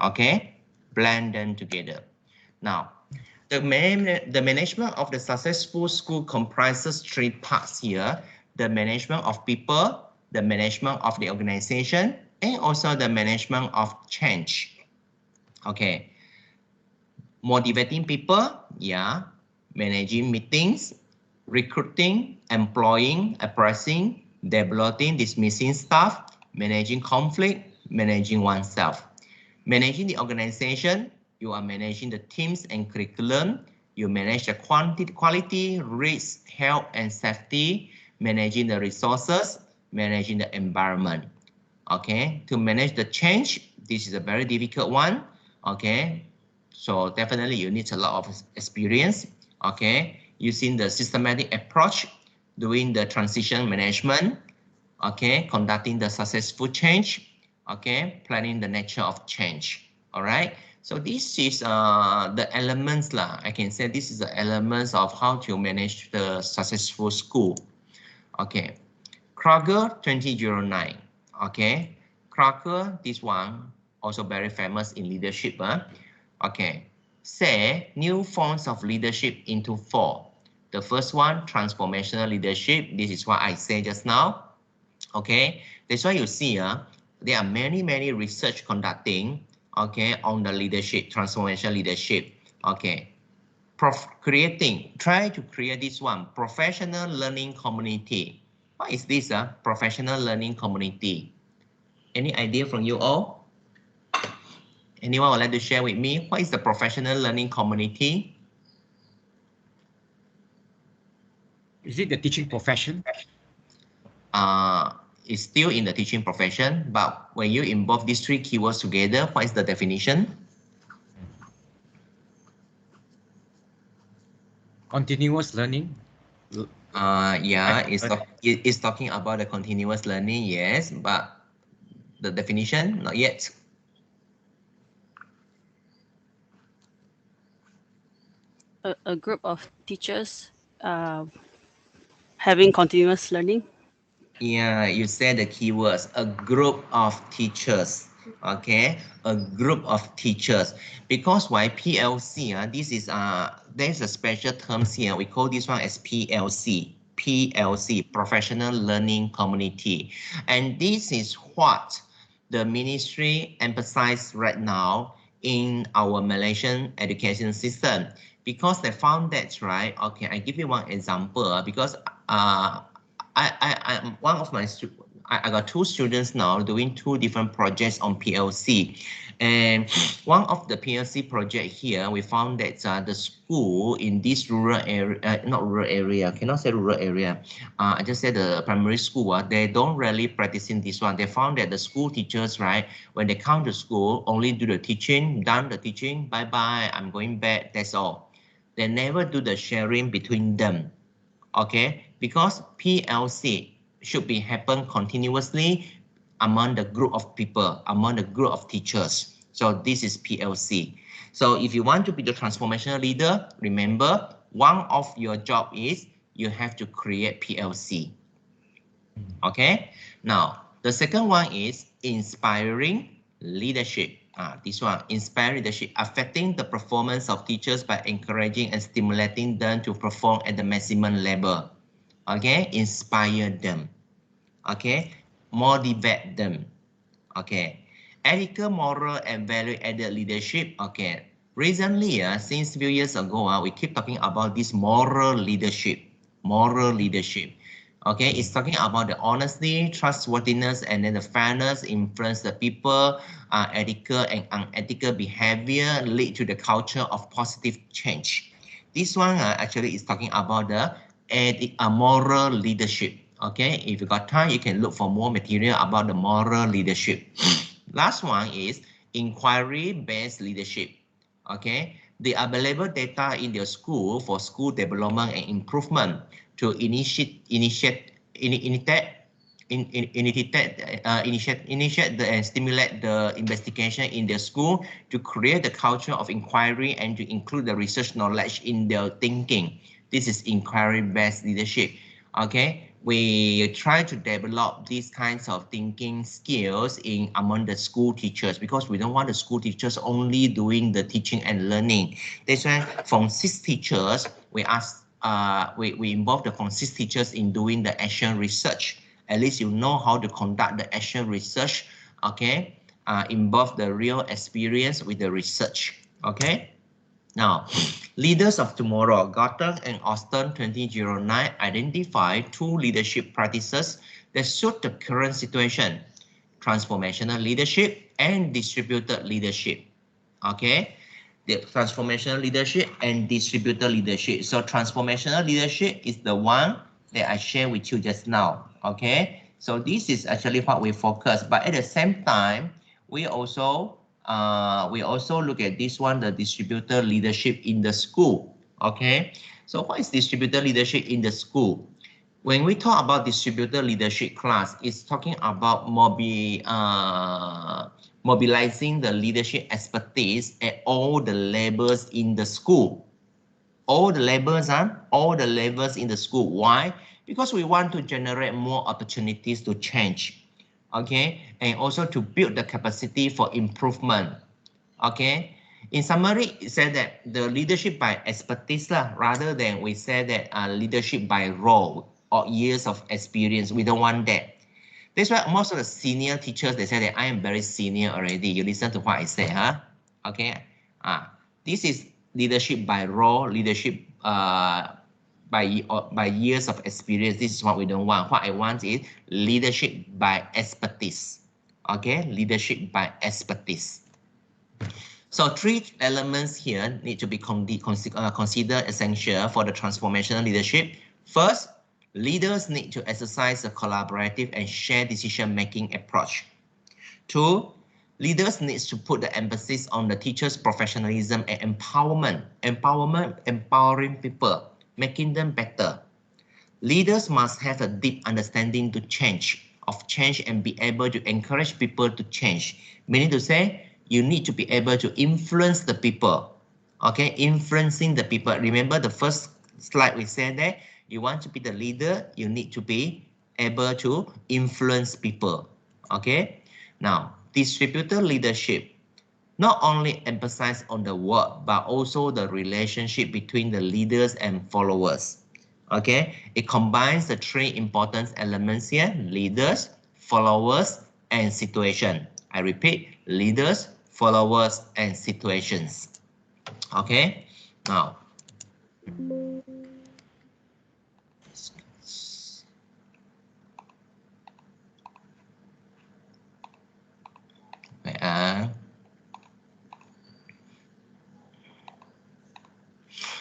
Okay, blend them together. Now, the management of the successful school comprises three parts here: the management of people, the management of the organization, and also the management of change. Okay, motivating people, yeah, managing meetings, recruiting, employing, appraising, developing, dismissing staff, managing conflict, managing oneself. Managing the organization, you are managing the teams and curriculum. You manage the quality, risk, health, and safety, managing the resources, managing the environment. Okay, to manage the change, this is a very difficult one. Okay, so definitely you need a lot of experience. Okay, using the systematic approach, doing the transition management. Okay, conducting the successful change. Okay, planning the nature of change. All right, so this is the elements lah. I can say this is the elements of how to manage the successful school. Okay, Krager 2009. Okay, Krager, this one also very famous in leadership. Okay, say new forms of leadership into four. The first one, transformational leadership. This is what I said just now. Okay, that's why you see there are many research conducting, okay, on the leadership, transformational leadership. Okay, try to create this one, professional learning community. What is this? Professional learning community. Any idea from you all? Anyone would like to share with me? What is the professional learning community? Is it the teaching profession? It's still in the teaching profession, but when you involve these three keywords together, what is the definition? Continuous learning. Yeah, it's talking about the continuous learning, yes, but the definition, not yet. A group of teachers having continuous learning. Yeah, you said the keywords, a group of teachers. Okay, a group of teachers. Because why PLC? This is there's a special term here. We call this one as PLC. PLC, Professional Learning Community. And this is what the ministry emphasizes right now in our Malaysian education system. Because they found that, right? Okay, I give you one example because one of my I got two students now doing two different projects on PLC, and one of the PLC project here we found that the school in this rural area, not rural area, cannot say rural area. I just said the primary school. They don't really practicing this one. They found that the school teachers, right, when they come to school, only do the teaching, done the teaching, bye bye, I'm going back. That's all. They never do the sharing between them. Okay, because PLC should be happen continuously among the group of people, among the group of teachers. So this is PLC. So if you want to be the transformational leader, remember, one of your job is you have to create PLC. Okay, now the second one is inspiring leadership. This one, inspire leadership, affecting the performance of teachers by encouraging and stimulating them to perform at the maximum level. Okay, inspire them. Okay, motivate them. Okay, ethical, moral, and value-added leadership. Okay, recently, since a few years ago, we keep talking about this moral leadership. Moral leadership. Okay, it's talking about the honesty, trustworthiness, and then the fairness influence the people. Ethical and unethical behavior lead to the culture of positive change. This one actually is talking about the moral leadership. Okay, if you got time, you can look for more material about the moral leadership. Last one is inquiry-based leadership. Okay, the available data in your school for school development and improvement to initiate and stimulate the investigation in their school, to create the culture of inquiry and to include the research knowledge in their thinking. This is inquiry-based leadership. Okay, we try to develop these kinds of thinking skills among the school teachers, because we don't want the school teachers only doing the teaching and learning. That's why from 6 teachers, we involve the from 6 teachers in doing the action research. At least you know how to conduct the action research. Okay, involve the real experience with the research. Okay. Now, leaders of tomorrow, Garter and Austin 2009 identify 2 leadership practices that suit the current situation: transformational leadership and distributed leadership. Okay, the transformational leadership and distributed leadership. So transformational leadership is the one that I shared with you just now. Okay, so this is actually what we focus, but at the same time, we also look at this one, the distributor leadership in the school. Okay, so what is distributor leadership in the school? When we talk about distributor leadership class, it's talking about mobilizing the leadership expertise at all the levels in the school. All the levels in the school. Why? Because we want to generate more opportunities to change. Okay, and also to build the capacity for improvement. Okay, in summary, it said that the leadership by expertise rather than we say that leadership by role or years of experience. We don't want that. That's why most of the senior teachers, they say that I am very senior already. You listen to what I say, huh? Okay, this is leadership by role, leadership by years of experience. This is what we don't want. What I want is leadership by expertise. Okay, leadership by expertise. So 3 elements here need to be considered essential for the transformational leadership. First, leaders need to exercise a collaborative and shared decision-making approach. 2, leaders need to put the emphasis on the teacher's professionalism and empowerment, empowering people, making them better. Leaders must have a deep understanding of change and be able to encourage people to change. Meaning to say, you need to be able to influence the people. Okay, influencing the people. Remember the first slide we said that you want to be the leader, you need to be able to influence people. Okay, now distributor leadership not only emphasize on the work, but also the relationship between the leaders and followers. Okay, it combines the 3 important elements here: leaders, followers, and situation. I repeat, leaders, followers, and situations. Okay, now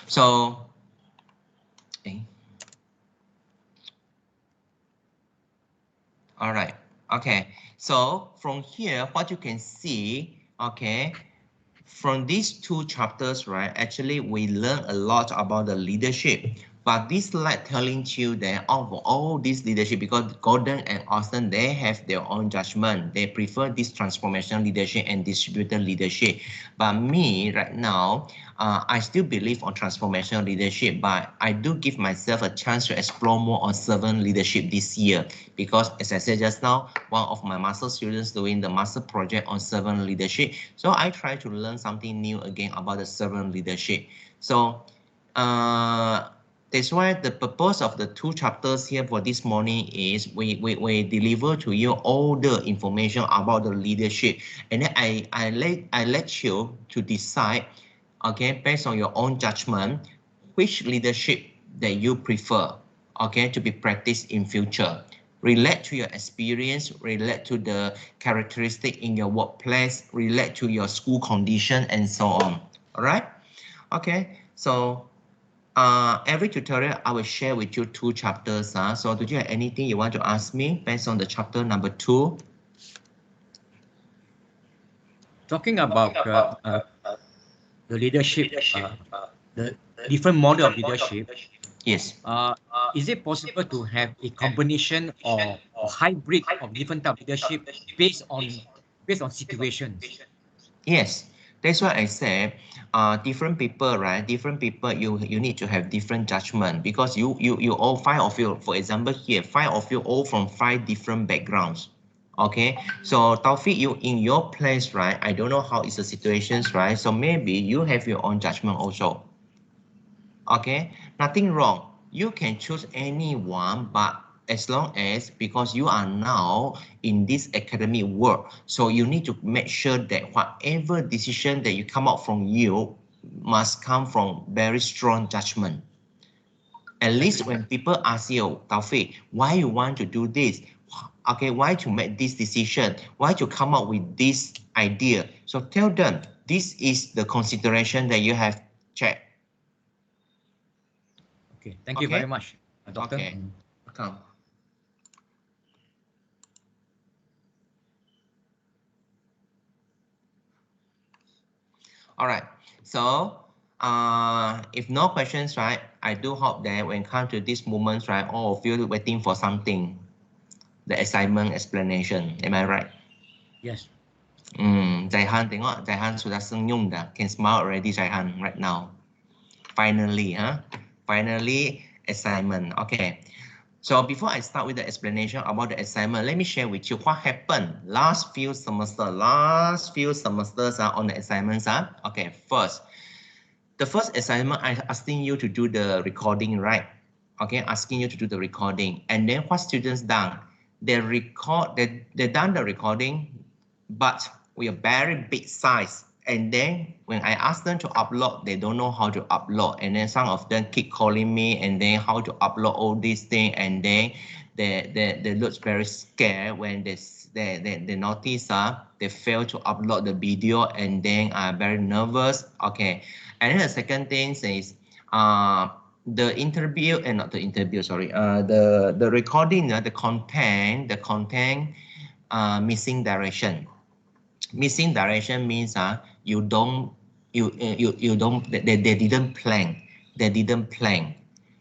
so all right, okay, so from here what you can see, okay, from these 2 chapters, right, actually we learn a lot about the leadership, But this slide telling you that of all this leadership, because Gordon and Austin, they have their own judgment. They prefer this transformational leadership and distributed leadership. But me right now, I still believe on transformational leadership, but I do give myself a chance to explore more on servant leadership this year. Because as I said just now, one of my master students doing the master project on servant leadership. So I try to learn something new again about the servant leadership. So that's why the purpose of the 2 chapters here for this morning is we deliver to you all the information about the leadership, and then I let you to decide, okay, based on your own judgment, which leadership that you prefer, okay, to be practiced in future. Relate to your experience, relate to the characteristic in your workplace, relate to your school condition, and so on. All right? Okay, so every tutorial I will share with you 2 chapters. So do you have anything you want to ask me based on the chapter number 2? Talking about the leadership, the different model of leadership. Yes. Is it possible to have a combination or a hybrid of different type of leadership based on situations? Yes, that's why I said different people, right? Different people, you need to have different judgment, because you all 5 of you, for example here, 5 of you all from 5 different backgrounds. Okay, so Taufik, you in your place, right? I don't know how is the situations, right? So maybe you have your own judgment also. Okay, nothing wrong. You can choose anyone, but as long as, because you are now in this academic work, so you need to make sure that whatever decision that you come out from you must come from very strong judgment. At least when people ask you, Taufik, why you want to do this? Okay, why to make this decision? Why to come up with this idea? So tell them, this is the consideration that you have checked. Okay, thank you very much, Doctor. Okay, welcome. All right, so if no questions, right, I do hope that when come to this moment, right, all of you waiting for something, the assignment explanation, am I right? Yes. Jaihan, tengok Jaihan sudah senyum dah, can smile already Jaihan right now. Finally, finally assignment. Okay, so before I start with the explanation about the assignment, let me share with you what happened last few semesters on the assignments. Okay, first, the first assignment, I asking you to do the recording, right? Okay, asking you to do the recording, and then what students done? They done the recording, but with a very big size. And then when I ask them to upload, they don't know how to upload. And then some of them keep calling me, and then how to upload all these things. And then they look very scared when they notice they fail to upload the video, and then are very nervous. Okay, and then the second thing is the interview, and not the interview, sorry, the recording, the content missing direction. Missing direction means they didn't plan. They didn't plan.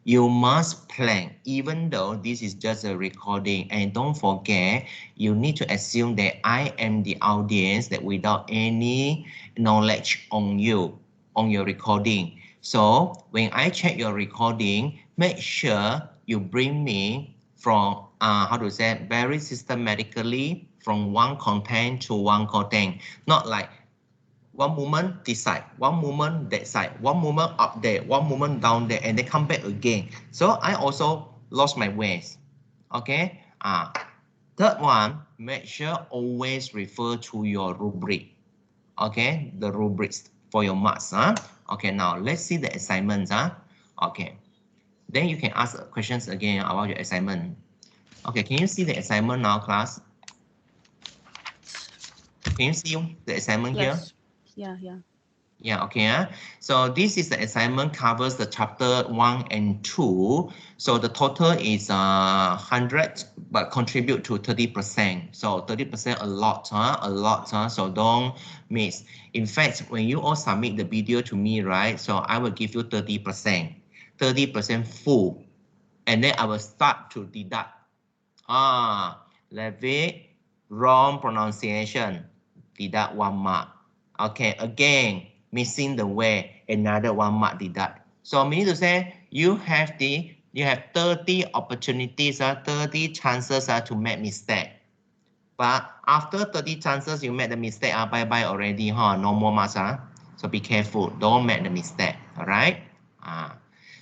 You must plan, even though this is just a recording. And don't forget, you need to assume that I am the audience, that without any knowledge on you, on your recording. So when I check your recording, make sure you bring me from very systematically from one content to one content, not like one moment this side, one moment that side, one moment up there, one moment down there, and then come back again. So I also lost my ways. Okay. Third one, make sure always refer to your rubric. Okay, the rubrics for your marks. Okay, now let's see the assignments. Okay, then you can ask questions again about your assignment. Okay, can you see the assignment now, class? Can you see the assignment here? Yeah. Yeah, okay. So this is the assignment, covers the chapter 1 and 2. So the total is 100, but contribute to 30%. So 30% a lot, so don't miss. In fact, when you all submit the video to me, right, so I will give you 30%. 30% full. And then I will start to deduct. Levy, wrong pronunciation, deduct 1 mark. Okay, again, missing the way, another 1 mark deduct. So meaning to say, you have 30 opportunities, 30 chances to make mistake. But after 30 chances you make the mistake, bye-bye already, no more marks. So be careful, don't make the mistake, all right?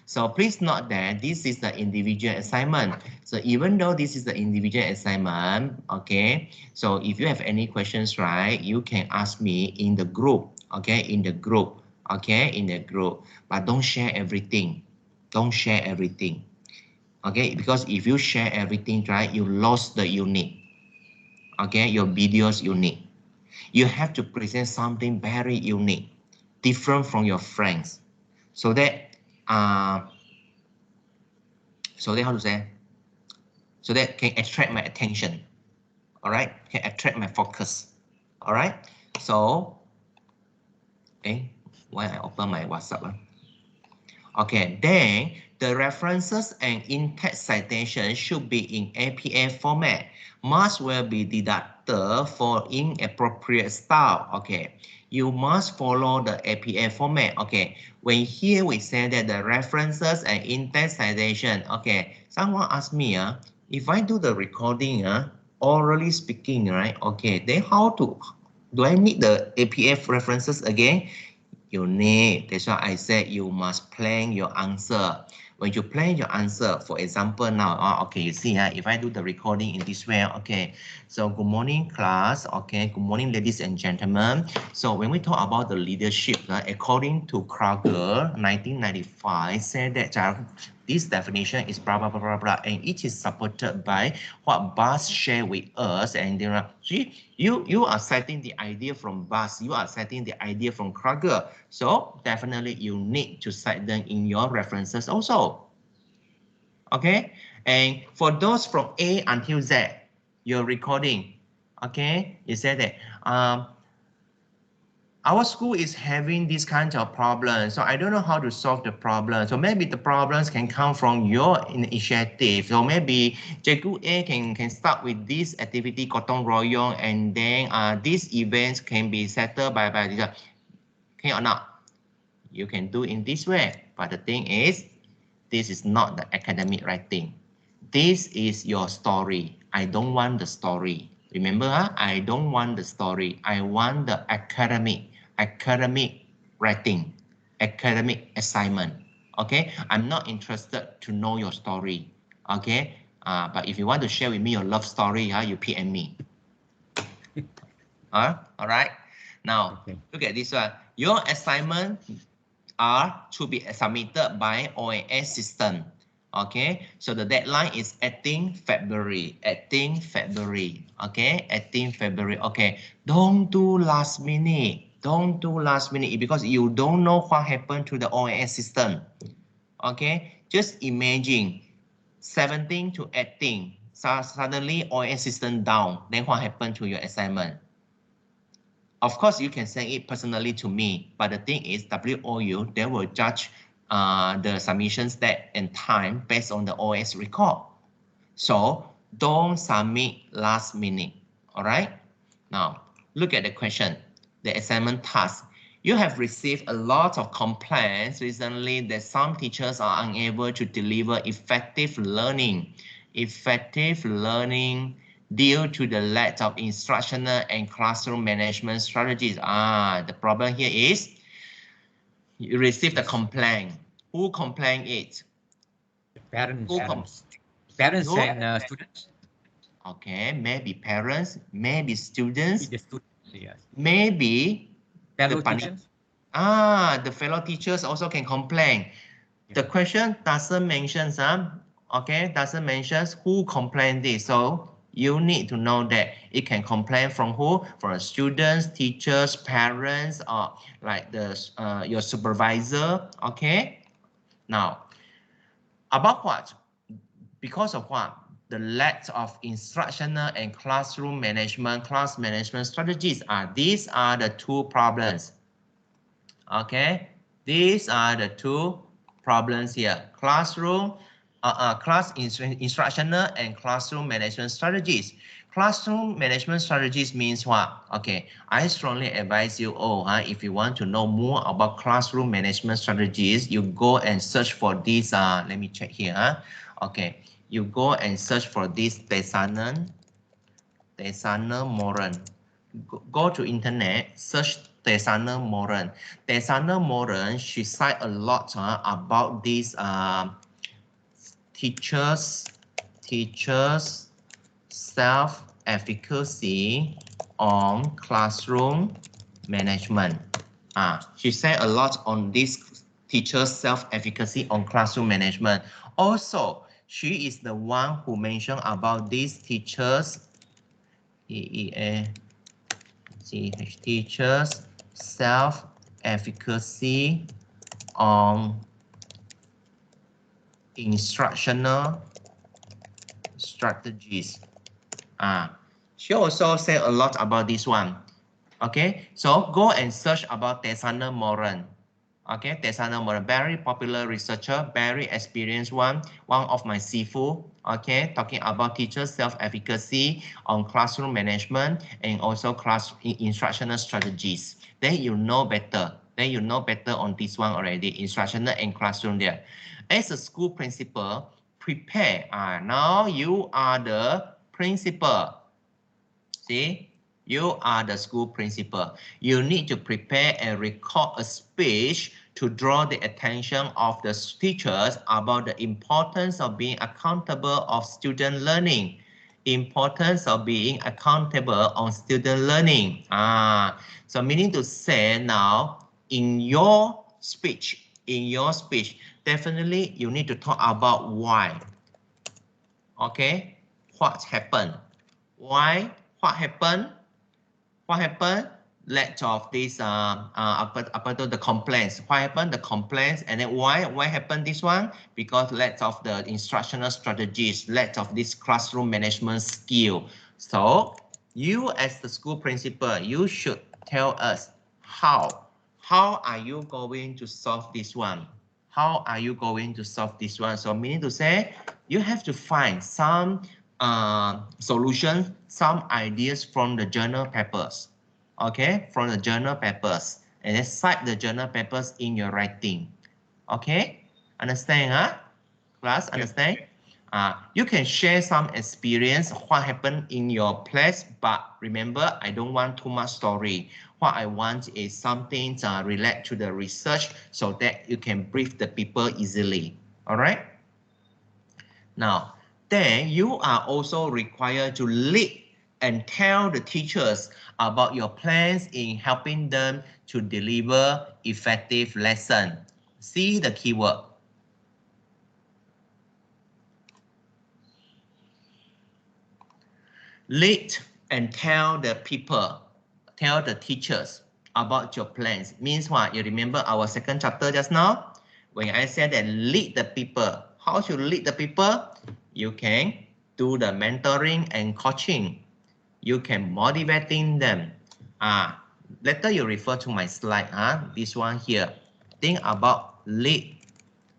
So please note that this is the individual assignment. So even though this is the individual assignment, okay, so if you have any questions, right, you can ask me in the group, okay, in the group, okay, in the group. But don't share everything. Don't share everything, okay, because if you share everything, right, you lost the unit. Okay, your videos unique. You have to present something very unique, different from your friends, so that how to say? So that can attract my attention. All right, can attract my focus. All right. So, why I open my WhatsApp? Okay, then the references and in-text citation should be in APA format. Marks will be deducted for inappropriate style. Okay, you must follow the APA format. Okay, when here we say that the references and in-text citation. Okay, someone asked me, if I do the recording, orally speaking, right? Okay, then do I need the APA references again? You need. That's why I said you must plan your answer. When you plan your answer, for example, now, okay, you see, if I do the recording in this way, okay, so good morning, class, okay, good morning, ladies and gentlemen. So when we talk about the leadership, according to Krager, 1995, said that this definition is blah, blah, blah, blah, blah, and it is supported by what Buzz shared with us. And there are, see, you are citing the idea from Buzz, you are citing the idea from Krager. So definitely you need to cite them in your references also. Okay, and for those from A until Z, your recording, okay, you said that our school is having this kind of problem, so I don't know how to solve the problem. So maybe the problems can come from your initiative. So maybe Cikgu A can start with this activity, gotong royong, and then these events can be settled by this. Okay or not? You can do in this way. But the thing is, this is not the academic writing. This is your story. I don't want the story. Remember, I don't want the story. I want the academic writing, academic assignment. Okay, I'm not interested to know your story. Okay, but if you want to share with me your love story, you PM me. All right. Now, look at this one. Your assignment are to be submitted by OAS system. Okay, so the deadline is 18 February. 18 February. Okay, 18 February. Okay, don't do last minute. Don't do last minute because you don't know what happened to the OAS system. Okay, just imagine 17 to 18. So suddenly OAS system down. Then what happened to your assignment? Of course, you can send it personally to me, but the thing is, WOU, they will judge the submissions date and time based on the OS record. So don't submit last minute. All right. Now look at the question, the assignment task. You have received a lot of complaints recently that some teachers are unable to deliver effective learning. Due to the lack of instructional and classroom management strategies. The problem here is you received a complaint. Who complained it? The parents. Who Parents Who? and students. Okay, maybe parents, maybe students, The students, yes. maybe fellow teachers. The fellow teachers also can complain. Yeah. The question doesn't mention doesn't mention who complained this. So you need to know that it can complain from who? From students, teachers, parents, or like your supervisor. Okay. Now, about what? Because of what? The lack of instructional and class management strategies these are the two problems. Okay, these are the two problems here. Classroom, instructional and classroom management strategies. Classroom management strategies means what? Okay, I strongly advise you all, if you want to know more about classroom management strategies, you go and search for this. Let me check here. Okay, you go and search for this Tesanen Moran. Go to internet, search Tesanen Moran. Tesanen Moran, she cite a lot about this teachers self-efficacy on classroom management. She said a lot on this teacher's self-efficacy on classroom management. Also, she is the one who mentioned about these teachers, teachers self-efficacy on instructional strategies. She also said a lot about this one. Okay, so go and search about Tesanen Moran. Okay, Tesanen Moran, very popular researcher, very experienced one of my sifu. Okay, talking about teachers' self-efficacy on classroom management and also instructional strategies. Then you know better. Then you know better on this one already, instructional and classroom there. As a school principal, prepare. Now you are the principal. See, you are the school principal. You need to prepare and record a speech to draw the attention of the teachers about the importance of being accountable of student learning. Importance of being accountable on student learning. So meaning to say now, in your speech, definitely you need to talk about why. Okay, what happened? Why? What happened? What happened? Lack of this the complaints. What happened? The complaints, and then why happened this one? Because lack of the instructional strategies, lack of this classroom management skill. So you as the school principal, you should tell us how are you going to solve this one? How are you going to solve this one? So meaning to say, you have to find some solutions, some ideas from the journal papers. Okay, from the journal papers, and then cite the journal papers in your writing. Okay, understand? Class, understand? You can share some experience, what happened in your place, but remember, I don't want too much story. What I want is something related to the research so that you can brief the people easily. All right? Now, then you are also required to lead and tell the teachers about your plans in helping them to deliver effective lesson. See the keyword. Lead and tell the people, tell the teachers about your plans. Means what? You remember our second chapter just now? When I said that lead the people, how to lead the people? You can do the mentoring and coaching. You can motivating them. Later you refer to my slide, this one here. Think about lead.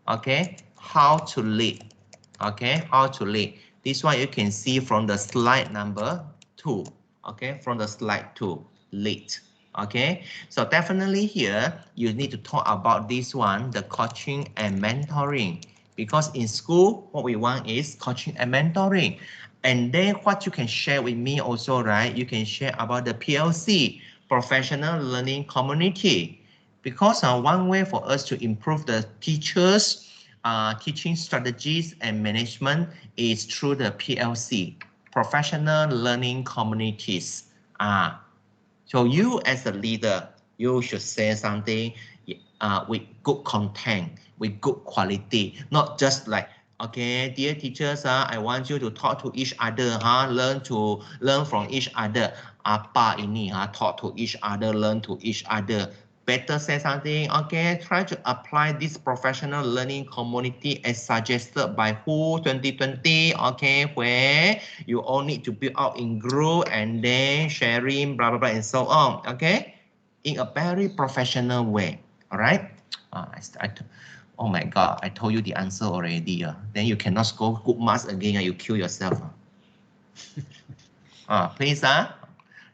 Okay, how to lead. Okay, how to lead. This one you can see from the slide number 2. Okay, from the slide 2, lead. Okay, so definitely here you need to talk about this one, the coaching and mentoring. Because in school, what we want is coaching and mentoring. And then what you can share with me also, right? You can share about the PLC, Professional Learning Community. Because one way for us to improve the teachers' teaching strategies and management is through the PLC, Professional Learning Communities. So you as a leader, you should say something with good content, with good quality, not just like, okay, dear teachers, I want you to talk to each other, learn from each other. Apa ini, talk to each other, learn to each other. Better say something, okay, try to apply this professional learning community as suggested by WOU 2020, okay, where you all need to build out in group and then sharing, blah, blah, blah, and so on, okay, in a very professional way, all right? Oh my God, I told you the answer already. Then you cannot score good marks again. You kill yourself. Please.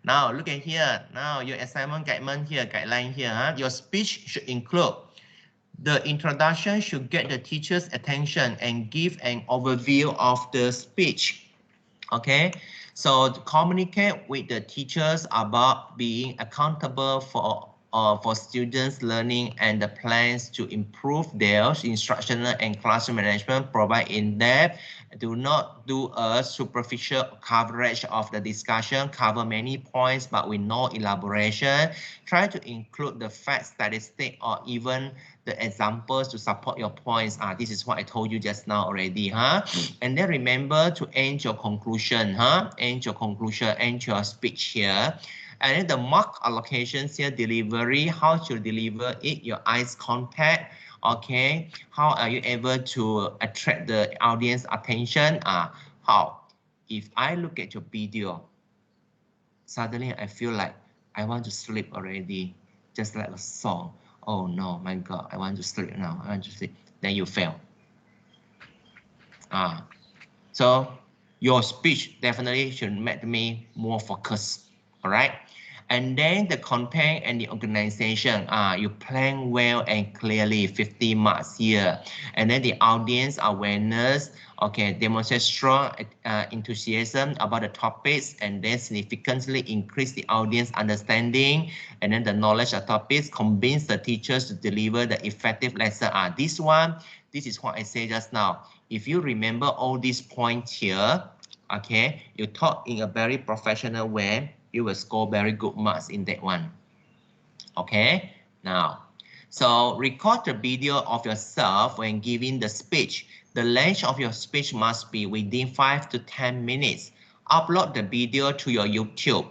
Now look at here. Now your assignment guideline here. Your speech should include the introduction should get the teacher's attention and give an overview of the speech. Okay, so to communicate with the teachers about being accountable for students' learning and the plans to improve their instructional and classroom management, provide in-depth, do not do a superficial coverage of the discussion, cover many points but with no elaboration, try to include the facts, statistics, or even the examples to support your points. This is what I told you just now already. And then remember to end your conclusion. End your conclusion, end your speech here. And then the mark allocations here, delivery, how to deliver it, your eyes contact. Okay, how are you able to attract the audience attention? How? If I look at your video, suddenly I feel like I want to sleep already, just like a song. Oh no, my God, I want to sleep now. I want to sleep. Then you fail. So your speech definitely should make me more focused. All right. And then the content and the organization, you plan well and clearly, 50 marks here. And then the audience awareness, okay, demonstrate strong enthusiasm about the topics and then significantly increase the audience understanding and then the knowledge of topics, convince the teachers to deliver the effective lesson. This is what I said just now. If you remember all these points here, okay, you talk in a very professional way, you will score very good marks in that one. Okay, now, so record the video of yourself when giving the speech. The length of your speech must be within 5 to 10 minutes. Upload the video to your YouTube.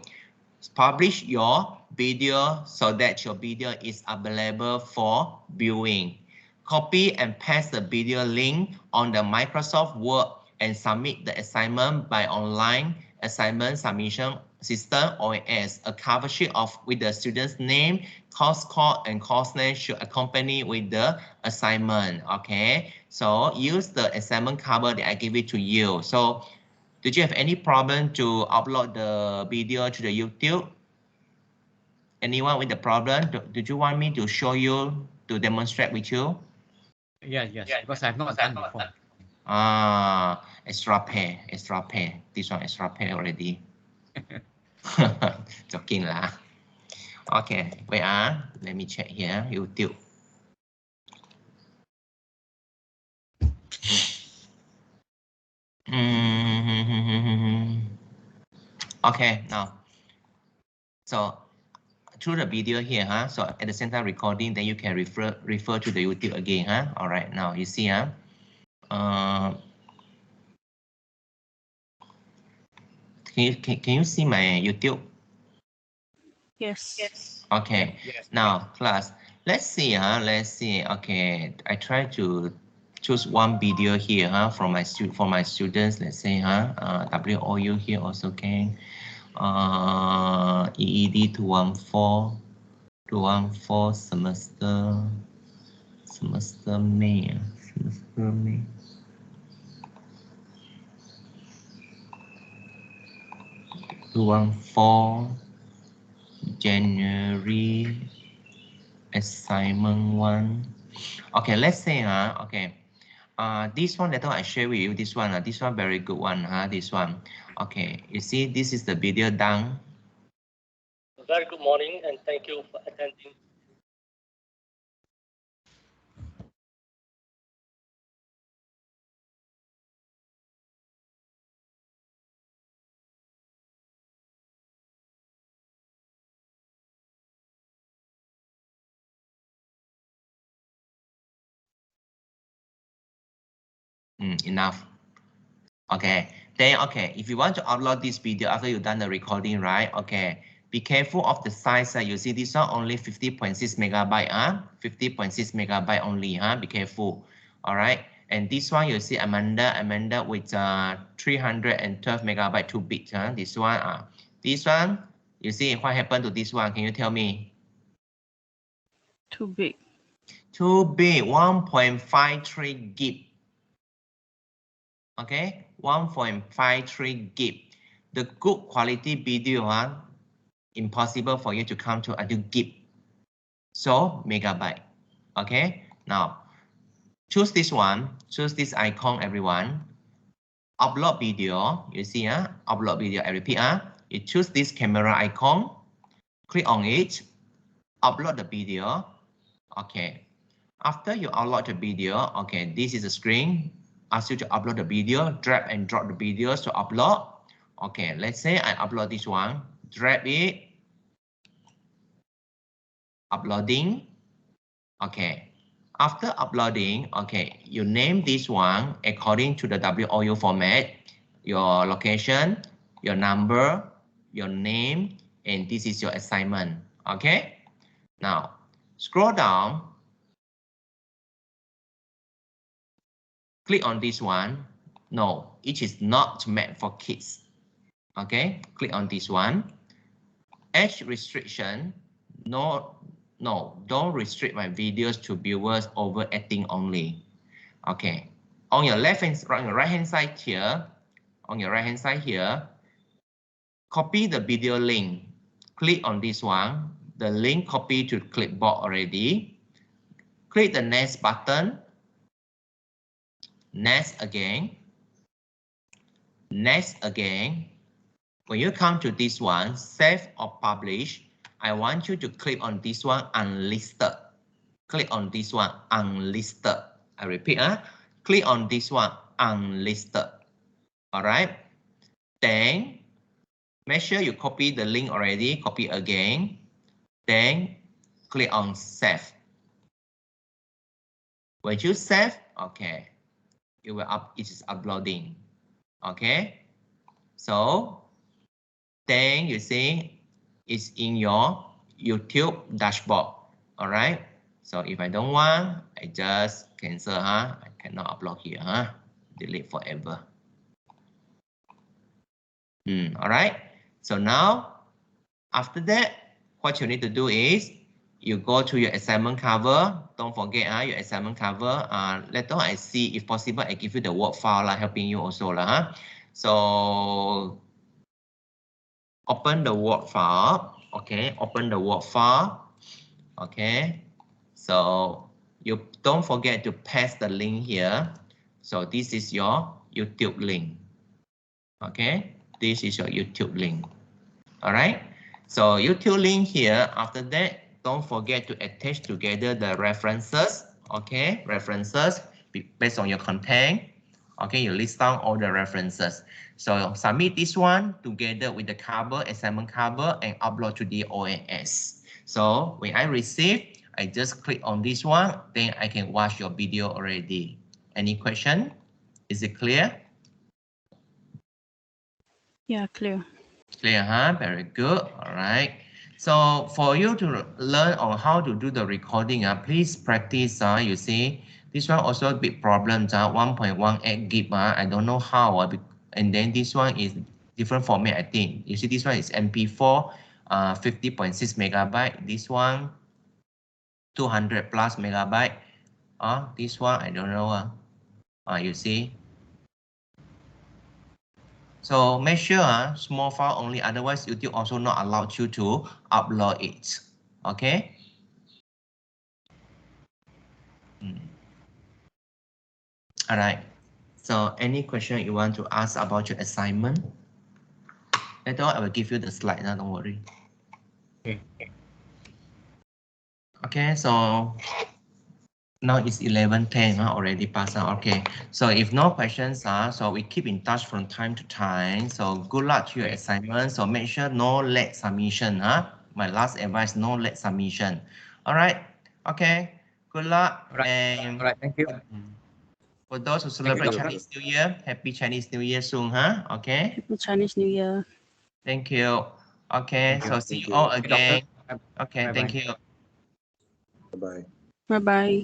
Publish your video so that your video is available for viewing. Copy and paste the video link on the Microsoft Word and submit the assignment by online assignment submission system, or as a cover sheet with the student's name, course code, and course name should accompany with the assignment. Okay, so use the assignment cover that I give it to you. So did you have any problem to upload the video to the YouTube? Anyone with the problem? Did you want me to show you, to demonstrate with you? Yes, because I've not done before. Extra pay. This one extra pay already. Joking lah. Okay, wait, let me check here, YouTube. Okay, now, so through the video here, so at the same time recording, then you can refer to the YouTube again, all right, now you see, can you see my YouTube? Yes. Okay, now class, let's see, okay, I try to choose one video here, for my students, let's say, WOU here also can, EED214 semester May, 214 January assignment 1. Okay, let's say, okay, this one later I share with you, this one very good one, this one. Okay, you see, this is the video done. Very good morning and thank you for attending. Enough. Okay, then okay, if you want to upload this video after you've done the recording, right? Okay, be careful of the size. You see this one only 50.6 megabyte, 50.6 megabyte only, be careful. All right, and this one you see Amanda with 312 megabyte 2-bit. This one, you see what happened to this one? Can you tell me? Too big. Too big, 1.53 gig. Okay, 1.53 gig. The good quality video, impossible for you to come to until gig. So megabyte. Okay, now choose this one, choose this icon, everyone. Upload video, you see, upload video, I repeat, you choose this camera icon, click on it, upload the video. Okay, after you upload the video, okay, this is the screen, ask you to upload the video, drag and drop the videos to upload. Okay, let's say I upload this one, drag it, uploading. Okay, after uploading, okay, you name this one according to the WOU format, your location, your number, your name, and this is your assignment. Okay, now scroll down, click on this one. No, it is not meant for kids. Okay, click on this one. Age restriction, no, don't restrict my videos to viewers over 18 only. Okay, on your right hand side here, copy the video link. Click on this one. The link copy to clipboard already. Click the next button. Next again. Next again. When you come to this one, save or publish, I want you to click on this one, unlisted. Click on this one, unlisted. I repeat, click on this one, unlisted. All right. Then make sure you copy the link already, copy again. Then click on save. When you save, okay, it is uploading. Okay. So then you see it's in your YouTube dashboard. All right. So if I don't want, I just cancel. I cannot upload here. Delete forever. All right. So now, after that, what you need to do is you go to your assignment cover. Don't forget your assignment cover. Later I see if possible, I give you the Word file helping you also. So open the Word file. Okay, open the Word file. Okay, so you don't forget to paste the link here. So this is your YouTube link. Okay, this is your YouTube link. All right, so YouTube link here. After that, don't forget to attach together the references. Okay, references based on your content. Okay, you list down all the references. So submit this one together with the cover, assignment cover, and upload to the ONS. So when I receive, I just click on this one, then I can watch your video already. Any question? Is it clear? Yeah, clear. Clear, Very good. All right. So for you to learn on how to do the recording, please practice. You see, this one also a big problem. 1.18 gig. I don't know how. And then this one is different format, I think. You see, this one is MP4, 50.6 megabyte. This one, 200 plus megabyte. This one, I don't know. You see. So make sure small file only, otherwise YouTube also not allowed you to upload it. Okay. All right. So any question you want to ask about your assignment? Later on, I will give you the slide. Don't worry. Okay. Okay. So now it's 11:10. Already passed out. Okay. So if no questions, so we keep in touch from time to time. So good luck to your assignment. So make sure no late submission. My last advice: no late submission. All right. Okay. Good luck. All right. And All right. Thank you. For those who celebrate Chinese New Year, Happy Chinese New Year soon, Okay. Happy Chinese New Year. Thank you. Okay. Thank you. So see you all Okay, again. doctor. Okay. Bye-bye. Thank you. Bye-bye. Bye bye.